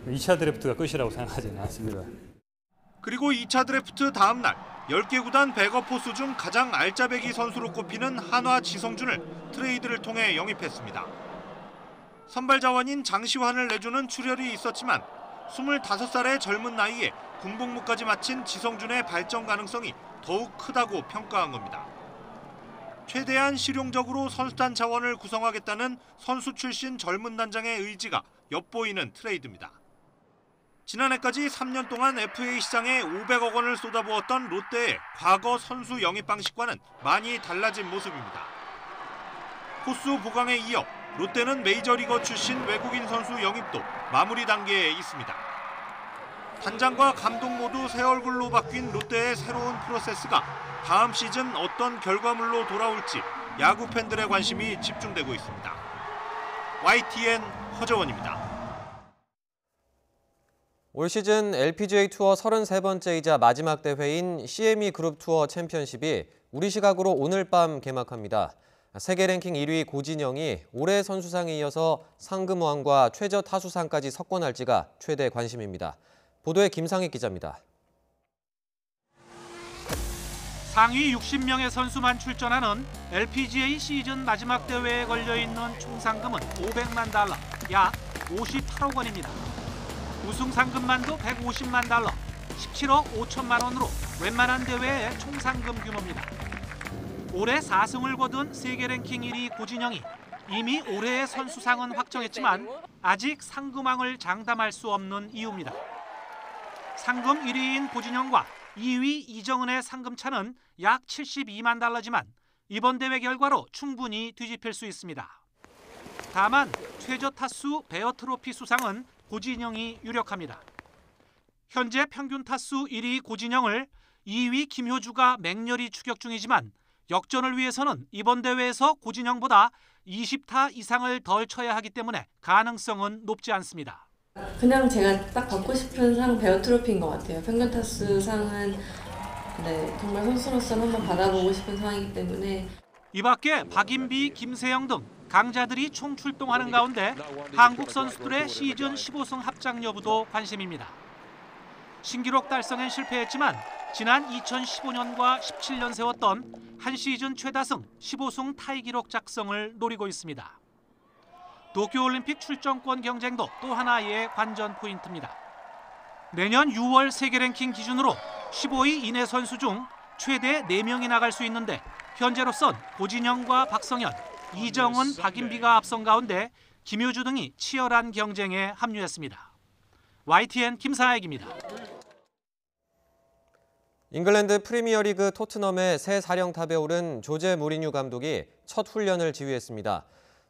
2차 드래프트가 끝이라고 생각하지는 않습니다. 그리고 2차 드래프트 다음 날 10개 구단 백업 포수 중 가장 알짜배기 선수로 꼽히는 한화 지성준을 트레이드를 통해 영입했습니다. 선발 자원인 장시환을 내주는 출혈이 있었지만 25살의 젊은 나이에 군복무까지 마친 지성준의 발전 가능성이 더욱 크다고 평가한 겁니다. 최대한 실용적으로 선수단 자원을 구성하겠다는 선수 출신 젊은 단장의 의지가 엿보이는 트레이드입니다. 지난해까지 3년 동안 FA 시장에 500억 원을 쏟아부었던 롯데의 과거 선수 영입 방식과는 많이 달라진 모습입니다. 포수 보강에 이어 롯데는 메이저리거 출신 외국인 선수 영입도 마무리 단계에 있습니다. 단장과 감독 모두 새 얼굴로 바뀐 롯데의 새로운 프로세스가 다음 시즌 어떤 결과물로 돌아올지 야구 팬들의 관심이 집중되고 있습니다. YTN 허재원입니다. 올 시즌 LPGA 투어 33번째이자 마지막 대회인 CME 그룹 투어 챔피언십이 우리 시각으로 오늘 밤 개막합니다. 세계 랭킹 1위 고진영이 올해 선수상에 이어서 상금왕과 최저 타수상까지 석권할지가 최대 관심입니다. 보도에 김상익 기자입니다. 상위 60명의 선수만 출전하는 LPGA 시즌 마지막 대회에 걸려있는 총 상금은 500만 달러, 약 58억 원입니다. 우승 상금만도 150만 달러, 17억 5천만 원으로 웬만한 대회의 총 상금 규모입니다. 올해 4승을 거둔 세계 랭킹 1위 고진영이 이미 올해의 선수상은 확정했지만 아직 상금왕을 장담할 수 없는 이유입니다. 상금 1위인 고진영과 2위 이정은의 상금차는 약 72만 달러지만 이번 대회 결과로 충분히 뒤집힐 수 있습니다. 다만 최저 타수 베어 트로피 수상은 고진영이 유력합니다. 현재 평균 타수 1위 고진영을 2위 김효주가 맹렬히 추격 중이지만 역전을 위해서는 이번 대회에서 고진영보다 20타 이상을 덜 쳐야 하기 때문에 가능성은 높지 않습니다. 그냥 제가 딱 받고 싶은 상 베어 트로피인 것 같아요. 평균 타수 상은 정말 선수로서 한번 받아보고 싶은 상이기 때문에. 이 밖에 박인비, 김세영 등 강자들이 총출동하는 가운데 한국 선수들의 시즌 15승 합작 여부도 관심입니다. 신기록 달성엔 실패했지만 지난 2015년과 17년 세웠던 한 시즌 최다승 15승 타이 기록 작성을 노리고 있습니다. 도쿄올림픽 출전권 경쟁도 또 하나의 관전 포인트입니다. 내년 6월 세계 랭킹 기준으로 15위 이내 선수 중 최대 4명이 나갈 수 있는데 현재로선 고진영과 박성현, 이정은, 박인비가 앞선 가운데 김효주 등이 치열한 경쟁에 합류했습니다. YTN 김사익입니다. 잉글랜드 프리미어리그 토트넘의 새 사령탑에 오른 조제 무리뉴 감독이 첫 훈련을 지휘했습니다.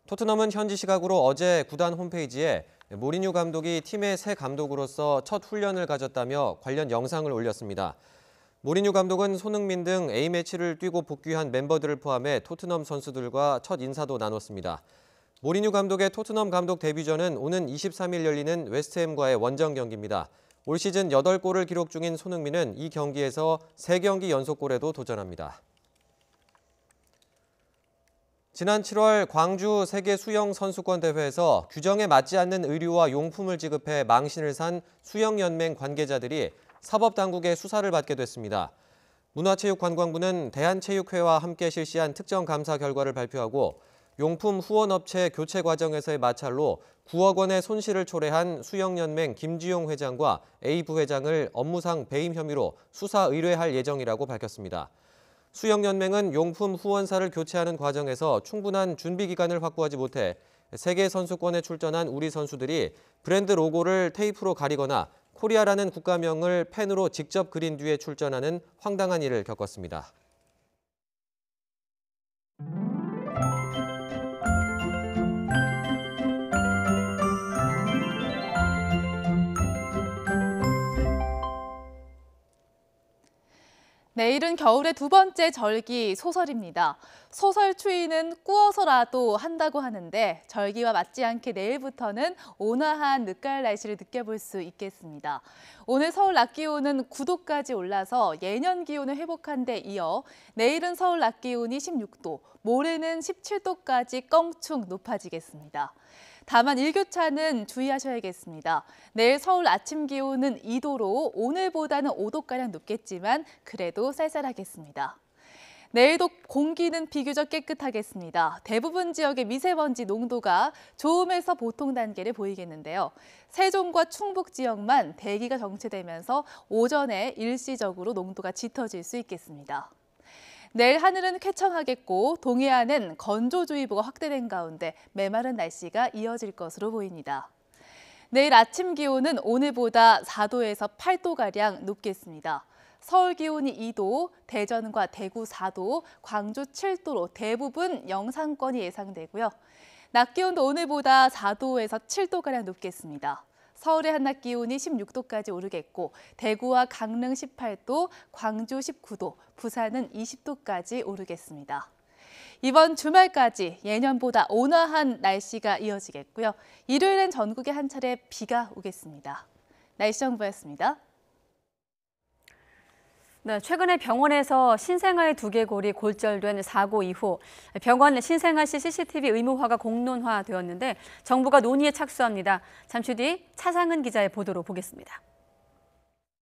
토트넘은 현지 시각으로 어제 구단 홈페이지에 무리뉴 감독이 팀의 새 감독으로서 첫 훈련을 가졌다며 관련 영상을 올렸습니다. 무리뉴 감독은 손흥민 등 A매치를 뛰고 복귀한 멤버들을 포함해 토트넘 선수들과 첫 인사도 나눴습니다. 무리뉴 감독의 토트넘 감독 데뷔전은 오는 23일 열리는 웨스트햄과의 원정 경기입니다. 올 시즌 8골을 기록 중인 손흥민은 이 경기에서 3경기 연속골에도 도전합니다. 지난 7월 광주 세계수영선수권대회에서 규정에 맞지 않는 의류와 용품을 지급해 망신을 산 수영연맹 관계자들이 사법당국의 수사를 받게 됐습니다. 문화체육관광부는 대한체육회와 함께 실시한 특정 감사 결과를 발표하고 용품 후원업체 교체 과정에서의 마찰로 9억 원의 손실을 초래한 수영연맹 김지용 회장과 A 부회장을 업무상 배임 혐의로 수사 의뢰할 예정이라고 밝혔습니다. 수영연맹은 용품 후원사를 교체하는 과정에서 충분한 준비 기간을 확보하지 못해 세계선수권에 출전한 우리 선수들이 브랜드 로고를 테이프로 가리거나 코리아라는 국가명을 펜으로 직접 그린 뒤에 출전하는 황당한 일을 겪었습니다. 내일은 겨울의 두 번째 절기 소설입니다. 소설 추위는 꾸어서라도 한다고 하는데 절기와 맞지 않게 내일부터는 온화한 늦가을 날씨를 느껴볼 수 있겠습니다. 오늘 서울 낮 기온은 9도까지 올라서 예년 기온을 회복한 데 이어 내일은 서울 낮 기온이 16도, 모레는 17도까지 껑충 높아지겠습니다. 다만 일교차는 주의하셔야겠습니다. 내일 서울 아침 기온은 2도로 오늘보다는 5도가량 높겠지만 그래도 쌀쌀하겠습니다. 내일도 공기는 비교적 깨끗하겠습니다. 대부분 지역의 미세먼지 농도가 좋음에서 보통 단계를 보이겠는데요. 세종과 충북 지역만 대기가 정체되면서 오전에 일시적으로 농도가 짙어질 수 있겠습니다. 내일 하늘은 쾌청하겠고 동해안은 건조주의보가 확대된 가운데 메마른 날씨가 이어질 것으로 보입니다. 내일 아침 기온은 오늘보다 4도에서 8도가량 높겠습니다. 서울 기온이 2도, 대전과 대구 4도, 광주 7도로 대부분 영상권이 예상되고요. 낮 기온도 오늘보다 4도에서 7도가량 높겠습니다. 서울의 한낮 기온이 16도까지 오르겠고 대구와 강릉 18도, 광주 19도, 부산은 20도까지 오르겠습니다. 이번 주말까지 예년보다 온화한 날씨가 이어지겠고요. 일요일엔 전국에 한 차례 비가 오겠습니다. 날씨 정보였습니다. 네, 최근에 병원에서 신생아의 두개골이 골절된 사고 이후 병원 신생아실 CCTV 의무화가 공론화되었는데 정부가 논의에 착수합니다. 잠시 뒤 차상은 기자의 보도로 보겠습니다.